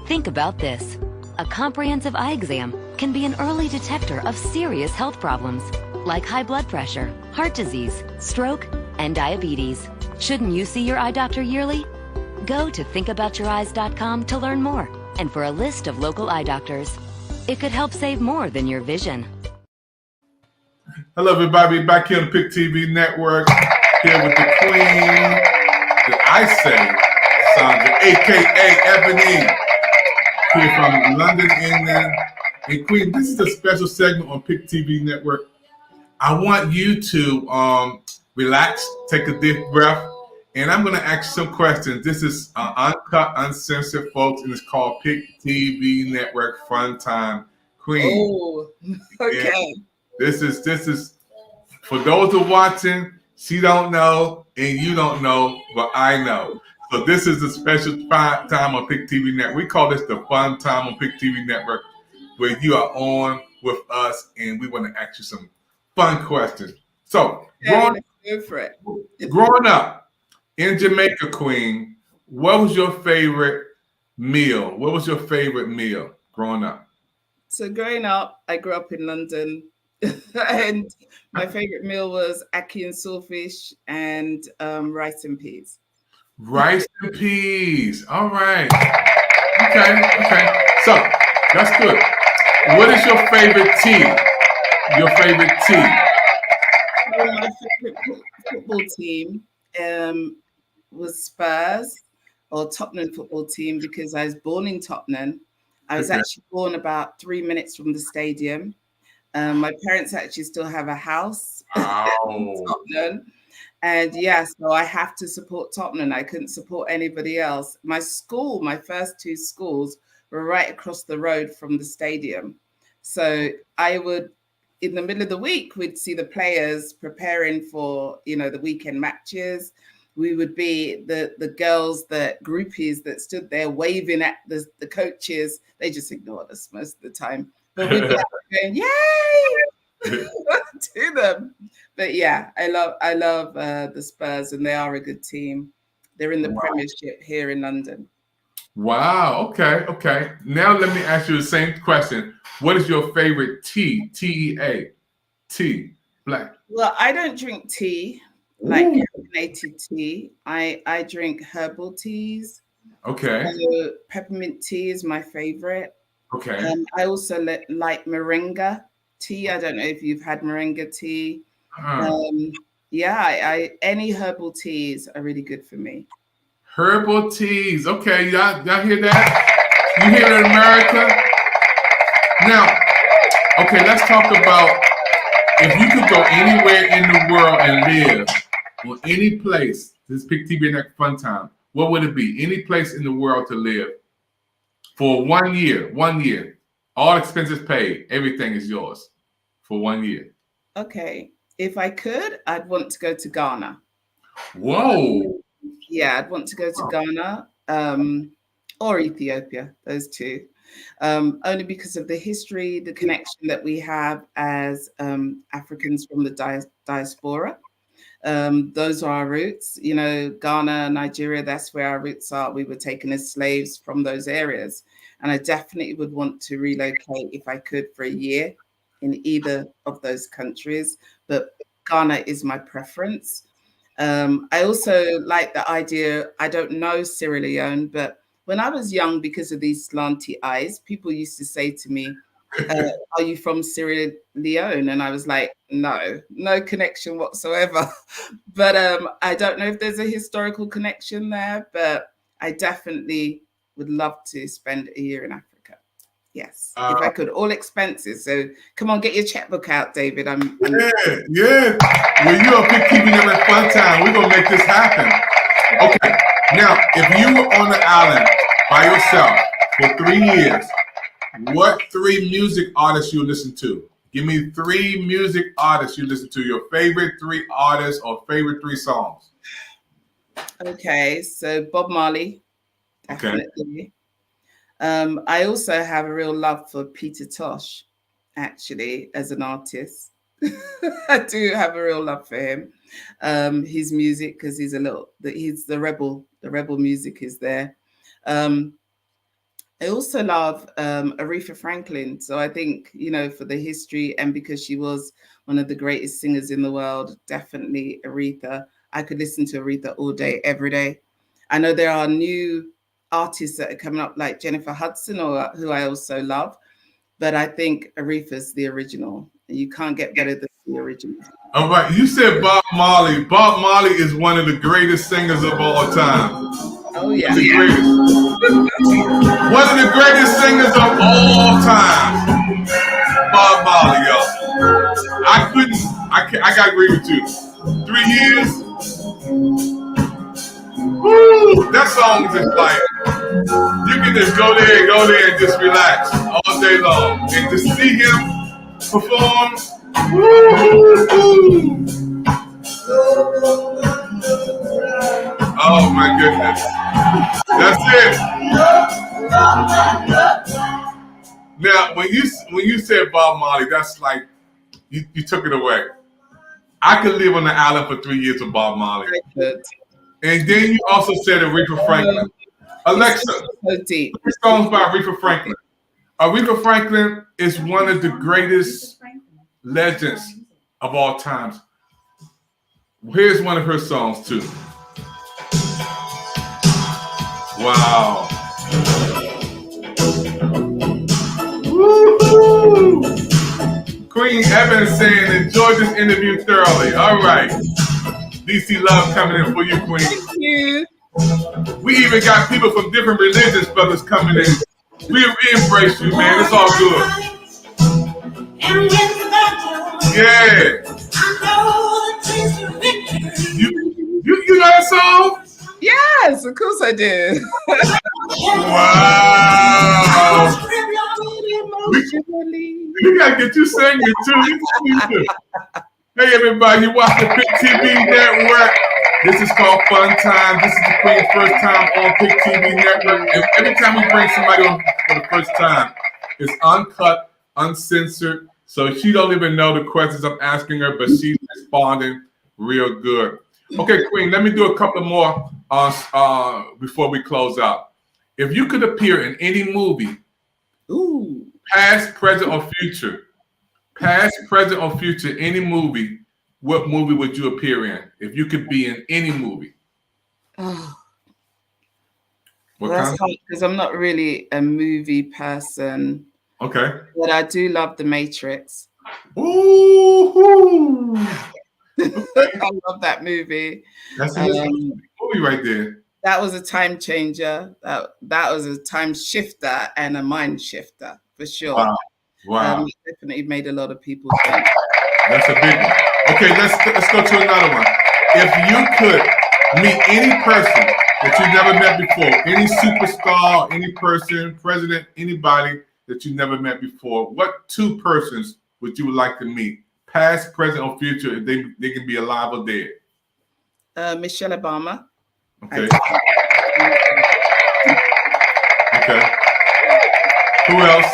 Think about this. A comprehensive eye exam can be an early detector of serious health problems, like high blood pressure, heart disease, stroke, and diabetes. Shouldn't you see your eye doctor yearly? Go to thinkaboutyoureyes.com to learn more and for a list of local eye doctors. It could help save more than your vision. Hello, everybody. Back here on the PIC TV Network, here with the Queen, that I say, Sandra, a.k.a. Ebony, here from London, England. And Queen, this is a special segment on PIC TV Network. I want you to relax, take a deep breath, and I'm going to ask you some questions. This is uncut, uncensored, folks, and it's called PIC TV Network Fun Time. Queen. Oh, okay. And this is for those who are watching. She don't know, and you don't know, but I know. So this is a special fun time on PIC TV Network. We call this the Fun Time on PIC TV Network, where you are on with us, and we want to ask you some fun questions. So, growing up in Jamaica, Queen, what was your favorite meal? What was your favorite meal growing up? So growing up, I grew up in London, and my favorite meal was ackee and saltfish and rice and peas. Rice and peas. All right. Okay. So that's good. What is your favorite team? Your favorite team? Well, my favorite football team was Spurs or Tottenham football team because I was born in Tottenham. I was actually born about 3 minutes from the stadium. My parents actually still have a house in Tottenham. And yeah, so I have to support Tottenham. I couldn't support anybody else. My school, my first two schools were right across the road from the stadium. So I would, in the middle of the week, we'd see the players preparing for, the weekend matches. We would be the girls, the groupies that stood there waving at the coaches. They just ignored us most of the time. But we'd be going, yay! to them. But yeah, I love the Spurs, and they are a good team. They're in the Premiership here in London. Wow. Okay. Now let me ask you the same question. What is your favorite tea? T-E-A. Tea. Black. Well, I don't drink tea, like carbonated tea. I drink herbal teas. Okay. So peppermint tea is my favorite. Okay. I also like moringa tea. I don't know if you've had moringa tea. Yeah, any herbal teas are really good for me. Herbal teas. Okay, y'all hear that? You hear it in America? Now, okay, let's talk about if you could go anywhere in the world and live, or any place, this Pick TV Next Fun Time, what would it be? Any place in the world to live for 1 year. 1 year. All expenses paid. Everything is yours for 1 year. Okay. If I could, I'd want to go to Ghana. Whoa. Yeah, I'd want to go to Ghana or Ethiopia, those two. Only because of the history, the connection that we have as Africans from the diaspora. Those are our roots. Ghana, Nigeria, that's where our roots are. We were taken as slaves from those areas. And I definitely would want to relocate if I could for a year in either of those countries. But Ghana is my preference. I also like the idea, I don't know Sierra Leone, but when I was young, because of these slanty eyes, people used to say to me, are you from Sierra Leone? And I was like, no connection whatsoever. But I don't know if there's a historical connection there, but I definitely would love to spend a year in Africa. Yes, if I could, all expenses. So come on, get your checkbook out, David. Yeah. When you're Pick TV Next Fun Time, we're gonna make this happen. Okay. Now, if you were on the island by yourself for 3 years, what 3 music artists you listen to? Give me 3 music artists you listen to. Your favorite 3 artists or favorite 3 songs. Okay, so Bob Marley, definitely. Okay. I also have a real love for Peter Tosh, actually, as an artist. I do have a real love for him. His music, because he's the rebel. The rebel music is there. I also love Aretha Franklin. So I think, for the history and because she was one of the greatest singers in the world, definitely Aretha. I could listen to Aretha all day, every day. I know there are new artists that are coming up like Jennifer Hudson, who I also love. But I think Aretha's the original. You can't get better than the original. All right. You said Bob Marley. Bob Marley is one of the greatest singers of all time. Oh, yeah. The greatest. One of the greatest singers of all time. Bob Marley, y'all. I gotta agree with you. 3 years. Woo! That song is just like, you can just go there and just relax all day long. And to see him perform, woo! Oh my goodness. That's it. Now, when you said Bob Marley, that's like, you took it away. I could live on the island for 3 years with Bob Marley. And then you also said Aretha Franklin. Alexa, so deep. 3 songs by Aretha Franklin. Aretha Franklin is one of the greatest legends of all times. Here's one of her songs too. Wow. Woo-hoo! Queen Evans saying, enjoy this interview thoroughly. All right. DC love coming in for you, Queen. Thank you. We even got people from different religions, brothers, coming in. We embrace you, man. It's all good. Yeah. You know that song? Yes, of course I do. Wow. We gotta get you singing too. Hey everybody, you watch the Pick TV Network. This is called Fun Time. This is the Queen's first time on Pick TV Network. And every time we bring somebody on for the first time, it's uncut, uncensored. So she don't even know the questions I'm asking her, but she's responding real good. Okay, Queen, let me do a couple more before we close out. If you could appear in any movie, past, present, or future, any movie, what movie would you appear in? If you could be in any movie. Oh. What Well, that's kind? hard because I'm not really a movie person. Okay. But I do love The Matrix. Ooh. I love that movie. That's a movie right there. That was a time changer. That was a time shifter and a mind shifter for sure. Wow. It definitely made a lot of people think. That's a big one. Okay, let's go to another one. If you could meet any person that you never met before, any superstar, any person, president, anybody that you never met before, what two persons would you like to meet? Past, present, or future, if they can be alive or dead? Michelle Obama. Okay. Okay. Who else?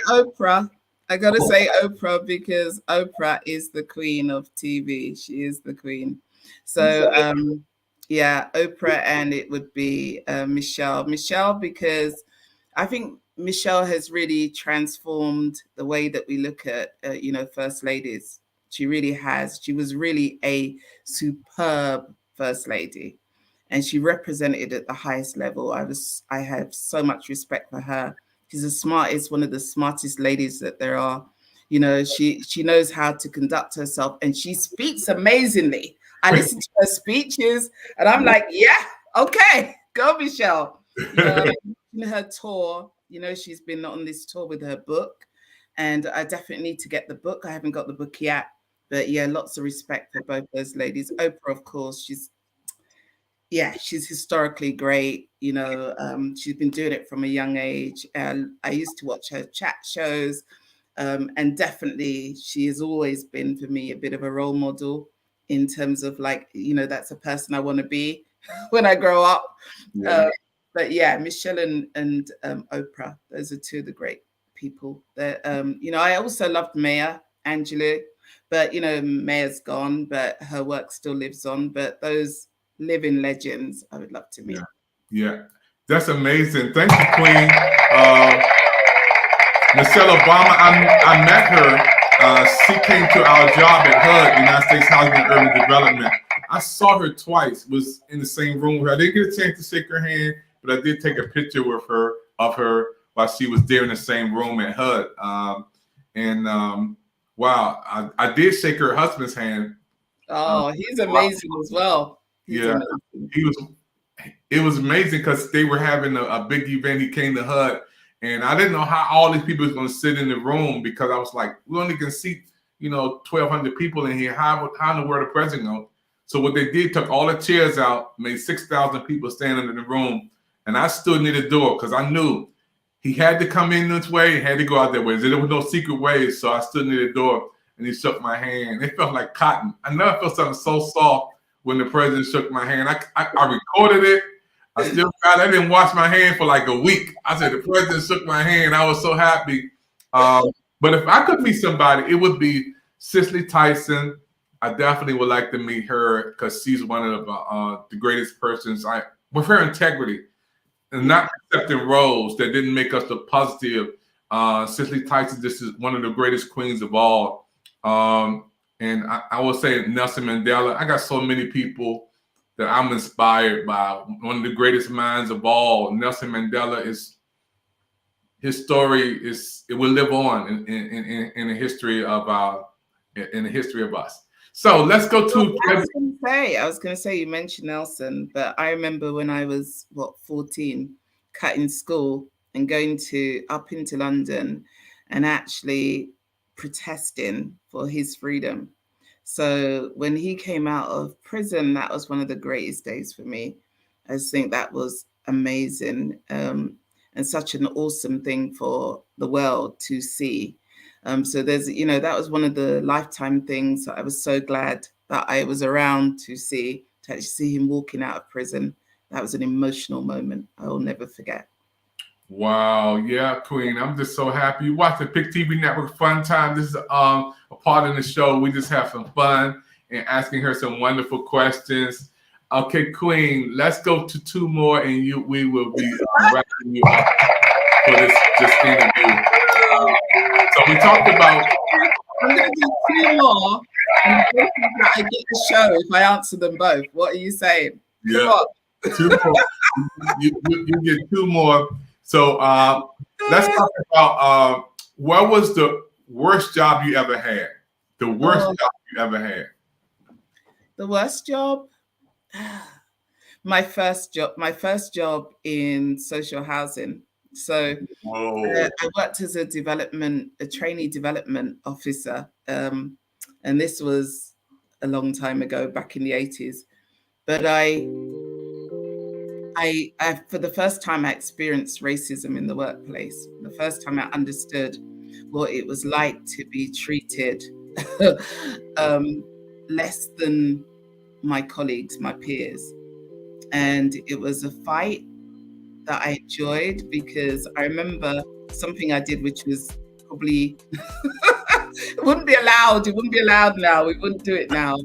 Oprah. I gotta say Oprah because Oprah is the queen of TV. She is the queen. So yeah, Oprah, and it would be Michelle. Michelle, because I think Michelle has really transformed the way that we look at first ladies. She really has. She was really a superb first lady, and she represented at the highest level. I have so much respect for her. She's one of the smartest ladies that there are. You know, she knows how to conduct herself, and she speaks amazingly. I listen to her speeches, and I'm like, yeah, okay, go Michelle. In her tour, she's been on this tour with her book, and I definitely need to get the book. I haven't got the book yet, but yeah, lots of respect for both those ladies. Oprah, of course, she's historically great. She's been doing it from a young age. I used to watch her chat shows, and definitely she has always been for me a bit of a role model in terms of that's a person I want to be when I grow up. Yeah. But yeah, Michelle and Oprah, those are two of the great people. That I also loved Maya Angelou, but Maya's gone, but her work still lives on. But those living legends, I would love to meet. Yeah, that's amazing. Thank you, Queen. Michelle Obama, I met her. She came to our job at HUD, United States Housing and Urban Development. I saw her twice, was in the same room with her. I didn't get a chance to shake her hand, but I did take a picture with her of her while she was there in the same room at HUD. Wow, I did shake her husband's hand. Oh, he's amazing as well. Yeah, it was amazing because they were having a big event. He came to HUD, and I didn't know how all these people was going to sit in the room because I was like, we only can seat 1,200 people in here. How in the world the president go? So what they did, took all the chairs out, made 6,000 people standing in the room, and I stood near the door because I knew he had to come in this way, had to go out that way. There was no secret ways, so I stood near the door, and he shook my hand. It felt like cotton. I never felt something so soft when the president shook my hand. I recorded it. I didn't wash my hand for like a week. I said, the president shook my hand. I was so happy. But if I could meet somebody, it would be Cicely Tyson. I definitely would like to meet her because she's one of the greatest persons. With her integrity and not accepting roles that didn't make us look positive. Cicely Tyson, this is one of the greatest queens of all. And I will say Nelson Mandela. I got so many people that I'm inspired by. One of the greatest minds of all, Nelson Mandela, his story it will live on in the history of us. So let's go to. I was going to say, you mentioned Nelson, but I remember when I was 14, cutting school and going up into London and actually protesting for his freedom. So when he came out of prison, that was one of the greatest days for me. I just think that was amazing, and such an awesome thing for the world to see. So there's, that was one of the lifetime things that I was so glad that I was around to actually see him walking out of prison. That was an emotional moment I will never forget. Wow, yeah, Queen. I'm just so happy. You watch the Pick TV Network Fun Time. This is a part of the show. We just have some fun and asking her some wonderful questions. Okay, Queen, let's go to 2 more, and we will be wrapping you up for this interview. So we talked about. I'm going to do 2 more, and I get the show if I answer them both. What are you saying? Yeah, 2 more. you get 2 more. So let's talk about what was the worst job you ever had? The worst job you ever had? The worst job? My first job in social housing. So I worked as a trainee development officer. And this was a long time ago, back in the 80s. But I for the first time, I experienced racism in the workplace. The first time I understood what it was like to be treated less than my colleagues, my peers. And it was a fight that I enjoyed, because I remember something I did, which was probably, it wouldn't be allowed. It wouldn't be allowed now. We wouldn't do it now.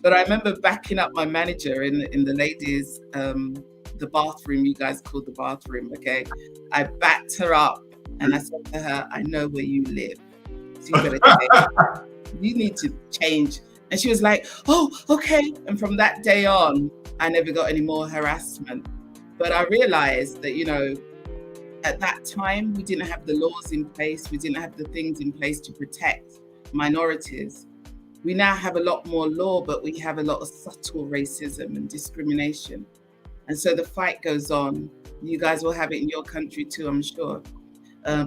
But I remember backing up my manager in the ladies', the bathroom, you guys called the bathroom, okay? I backed her up and I said to her, I know where you live. So you better change. You need to change. And she was like, oh, okay. And from that day on, I never got any more harassment. But I realized that, at that time, we didn't have the laws in place. We didn't have the things in place to protect minorities. We now have a lot more law, but we have a lot of subtle racism and discrimination. And so the fight goes on. You guys will have it in your country too, I'm sure.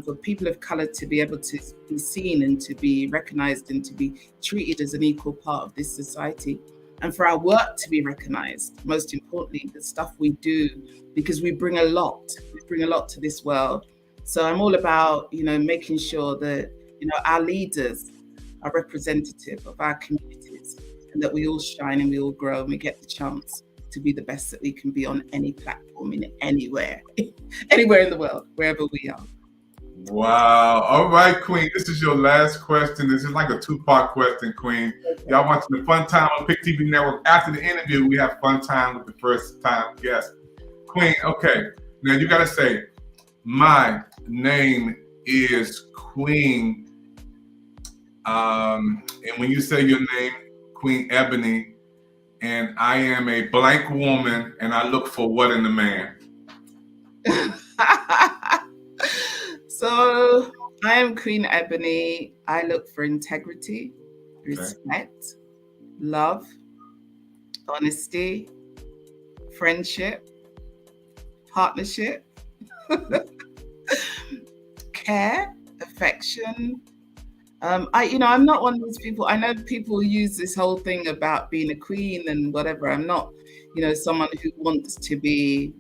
For people of color to be able to be seen and to be recognized and to be treated as an equal part of this society. And for our work to be recognized, most importantly, the stuff we do, because we bring a lot to this world. So I'm all about, making sure that, our leaders are representative of our communities, and that we all shine and we all grow and we get the chance to be the best that we can be on any platform, in anywhere in the world, wherever we are. Wow. All right, Queen. This is your last question. This is like a 2-part question, Queen. Y'all watching the Fun Time on Pick TV Network. After the interview, we have fun time with the first time guest. Queen, okay. Now you got to say, my name is Queen. And when you say your name, Queen Ebony, and I am a blank woman, and I look for what in a man? So I am Queen Ebony. I look for integrity, respect, love, honesty, friendship, partnership, care, affection. I'm not one of those people. I know people use this whole thing about being a queen and whatever. I'm not, someone who wants to be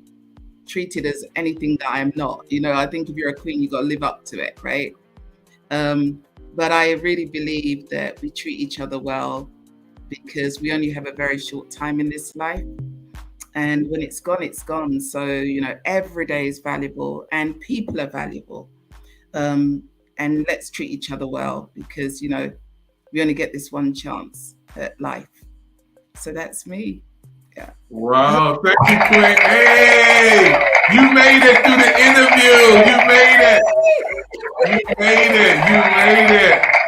treated as anything that I'm not. I think if you're a queen, you got to live up to it, right? But I really believe that we treat each other well, because we only have a very short time in this life. And when it's gone, it's gone. So, every day is valuable and people are valuable. And let's treat each other well, because, we only get this one chance at life. So that's me. Yeah. Wow. Thank you, Queen. Hey, you made it through the interview. You made it.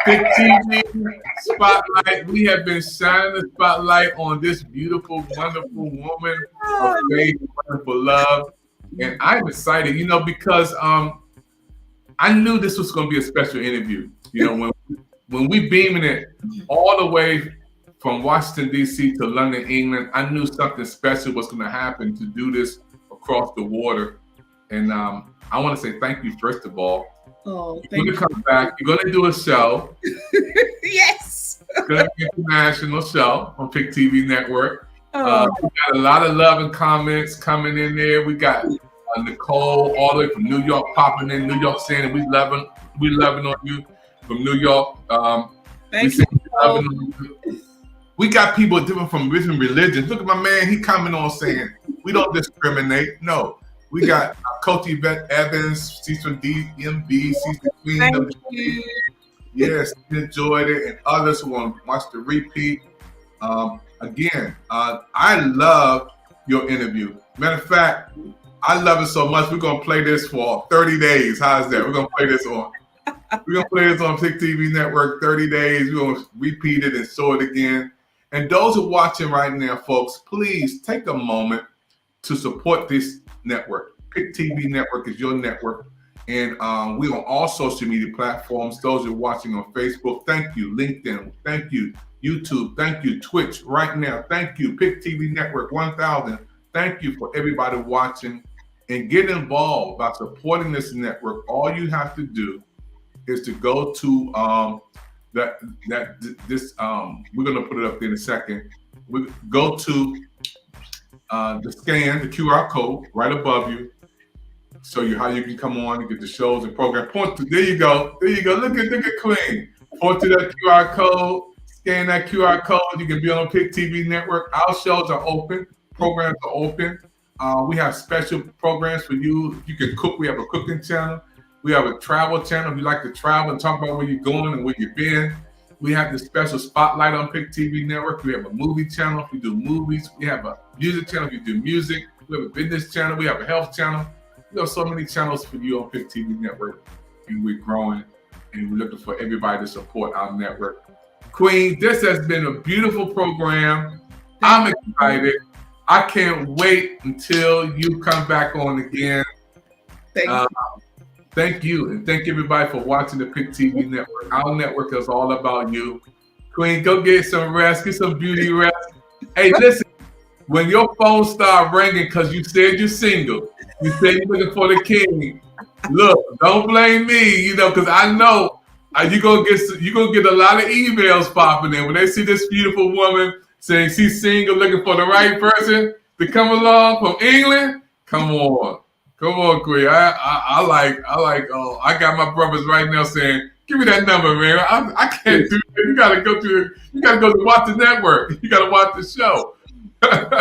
Pick TV Spotlight. We have been shining the spotlight on this beautiful, wonderful woman of faith, wonderful love. And I'm excited, because I knew this was going to be a special interview. When we beaming it all the way from Washington, D.C. to London, England, I knew something special was going to happen to do this across the water. And I want to say thank you, first of all. Oh, you're going to come back. You're going to do a show. Yes. It's going to be an international show on Pick TV Network. We got a lot of love and comments coming in there. We got Nicole all the way from New York popping in, New York saying we loving on you from New York. Thank you. We got people different from different religions. Look at my man, he coming on saying we don't discriminate. No. We got Coach Yvette Evans, she's from DMV, she's the queen of the game. Yes, enjoyed it, and others who want to watch the repeat. Again, I love your interview. Matter of fact, I love it so much, we're going to play this for 30 days. How's that? We're going to play this on Pick TV Network 30 days. We're going to repeat it and show it again. And those who are watching right now, folks, please take a moment to support this network. Pick TV Network is your network. And we're on all social media platforms. Those who are watching on Facebook, thank you. LinkedIn, thank you. YouTube, thank you. Twitch, right now, thank you. Pick TV Network 1000, thank you for everybody watching. And get involved by supporting this network. All you have to do is to go to we're gonna put it up there in a second. We go to the QR code right above you. Show you how you can come on and get the shows and program. Point to there you go. Look at Queen. Point to that QR code. Scan that QR code. You can be on Pick TV Network. Our shows are open. Programs are open. We have special programs for you. If you can cook, we have a cooking channel. We have a travel channel. If you like to travel and talk about where you're going and where you've been. We have the special spotlight on Pick TV Network. We have a movie channel if you do movies. We have a music channel if you do music. We have a business channel. We have a health channel. We have so many channels for you on Pick TV Network. And we're growing and we're looking for everybody to support our network. Queen, this has been a beautiful program. I'm excited. I can't wait until you come back on again. Thank you. And thank everybody for watching the Pick TV Network. Our network is all about you. Queen, go get some rest. Get some beauty rest. Hey, listen, when your phone start ringing because you said you're single, you said you're looking for the king, look, don't blame me, because I know you're gonna get a lot of emails popping in when they see this beautiful woman saying she's single, looking for the right person to come along from England. Come on, Queen. I got my brothers right now saying, give me that number, man. I can't do it. You gotta go to watch the network. You gotta watch the show.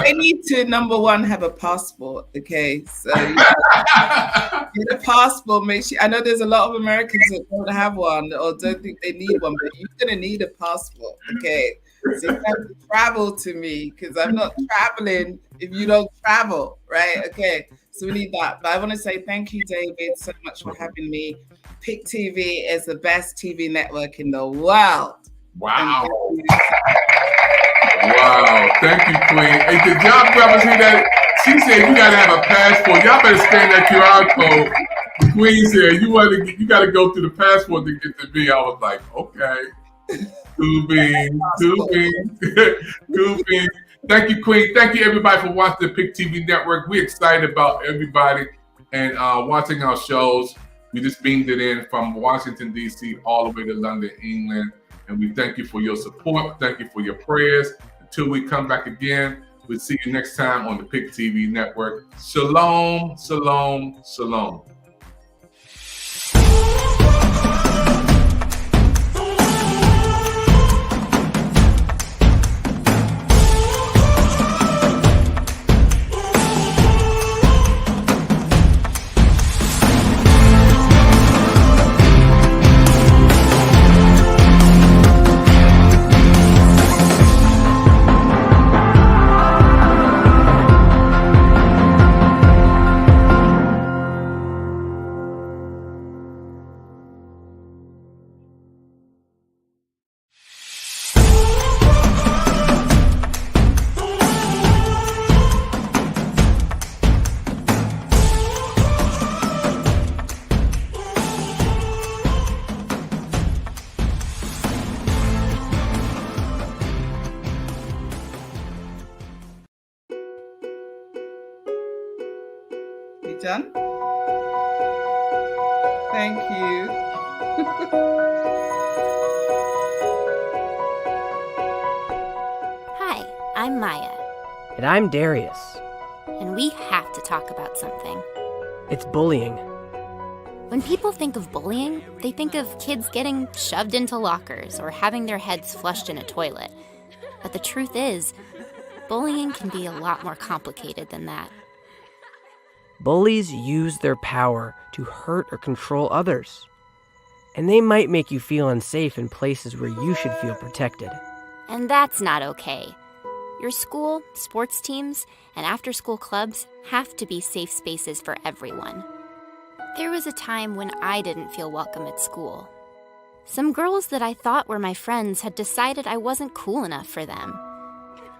They need to, number one, have a passport. Okay, so get a passport. Make sure. I know there's a lot of Americans that don't have one or don't think they need one, but you're gonna need a passport. Okay, so you have to travel to me because I'm not traveling if you don't travel, right? Okay, so we need that. But I want to say thank you, David, so much for having me. Pick TV is the best TV network in the world. Wow. Wow, thank you, Queen. Hey, did y'all brothers hear that? She said you gotta have a passport. Y'all better scan that QR code. The Queen said you gotta go through the passport to get to me. I was like, okay. Two beans. Thank you, Queen. Thank you, everybody, for watching the Pick TV Network. We're excited about everybody and watching our shows. We just beamed it in from Washington, D.C. all the way to London, England. And we thank you for your support. Thank you for your prayers. Until we come back again, we'll see you next time on the Pick TV Network. Shalom, shalom, shalom. John? Thank you. Hi, I'm Maya. And I'm Darius. And we have to talk about something. It's bullying. When people think of bullying, they think of kids getting shoved into lockers or having their heads flushed in a toilet. But the truth is, bullying can be a lot more complicated than that. Bullies use their power to hurt or control others. And they might make you feel unsafe in places where you should feel protected. And that's not okay. Your school, sports teams, and after-school clubs have to be safe spaces for everyone. There was a time when I didn't feel welcome at school. Some girls that I thought were my friends had decided I wasn't cool enough for them.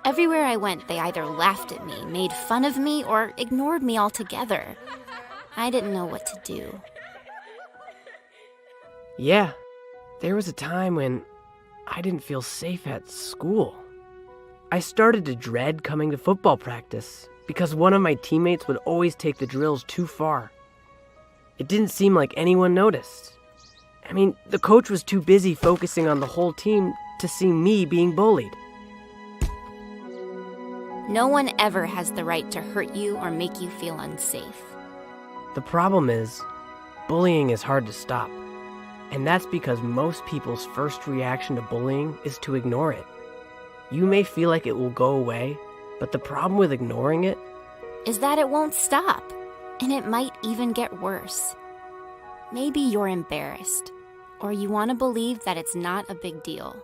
Everywhere I went, they either laughed at me, made fun of me, or ignored me altogether. I didn't know what to do. Yeah, there was a time when I didn't feel safe at school. I started to dread coming to football practice because one of my teammates would always take the drills too far. It didn't seem like anyone noticed. I mean, the coach was too busy focusing on the whole team to see me being bullied. No one ever has the right to hurt you or make you feel unsafe. The problem is, bullying is hard to stop. And that's because most people's first reaction to bullying is to ignore it. You may feel like it will go away, but the problem with ignoring it is that it won't stop, and it might even get worse. Maybe you're embarrassed, or you want to believe that it's not a big deal.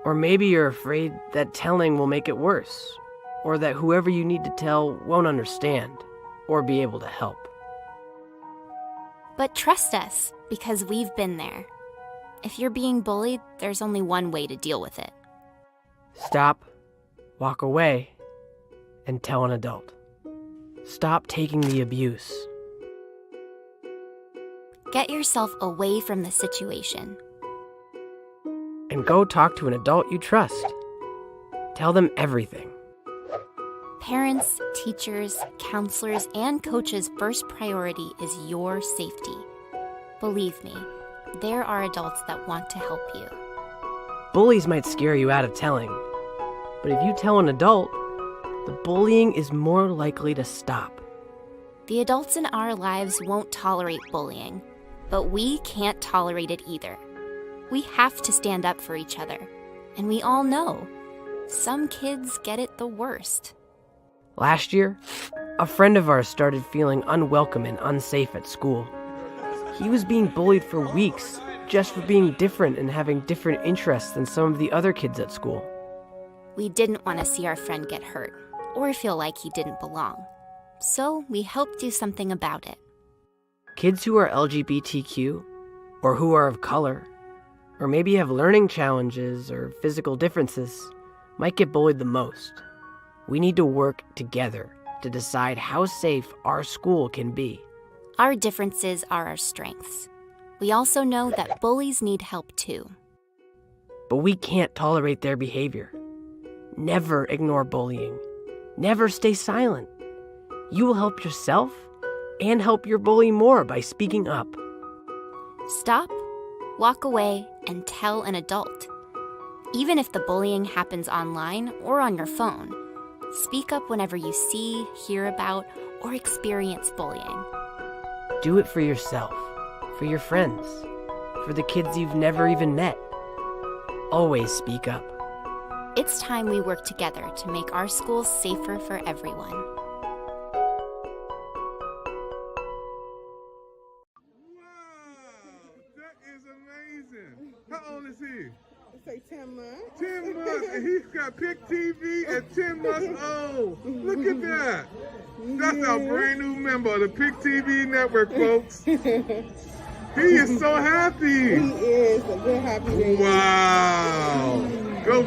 Or maybe you're afraid that telling will make it worse, or that whoever you need to tell won't understand, or be able to help. But trust us, because we've been there. If you're being bullied, there's only one way to deal with it. Stop, walk away, and tell an adult. Stop taking the abuse. Get yourself away from the situation. And go talk to an adult you trust. Tell them everything. Parents, teachers, counselors, and coaches' first priority is your safety. Believe me, there are adults that want to help you. Bullies might scare you out of telling, but if you tell an adult, the bullying is more likely to stop. The adults in our lives won't tolerate bullying, but we can't tolerate it either. We have to stand up for each other, and we all know some kids get it the worst. Last year, a friend of ours started feeling unwelcome and unsafe at school. He was being bullied for weeks just for being different and having different interests than some of the other kids at school. We didn't want to see our friend get hurt or feel like he didn't belong, so we helped do something about it. Kids who are LGBTQ, or who are of color, or maybe have learning challenges or physical differences, might get bullied the most. We need to work together to decide how safe our school can be. Our differences are our strengths. We also know that bullies need help too. But we can't tolerate their behavior. Never ignore bullying. Never stay silent. You will help yourself and help your bully more by speaking up. Stop, walk away, and tell an adult. Even if the bullying happens online or on your phone, speak up whenever you see, hear about, or experience bullying. Do it for yourself, for your friends, for the kids you've never even met. Always speak up. It's time we work together to make our schools safer for everyone. How old is he? Say 10 months. 10 months, and he's got Pick TV at 10 months old. Look at that. That's our brand new member of the Pick TV network, folks. He is so happy. He is a good happy baby. Wow.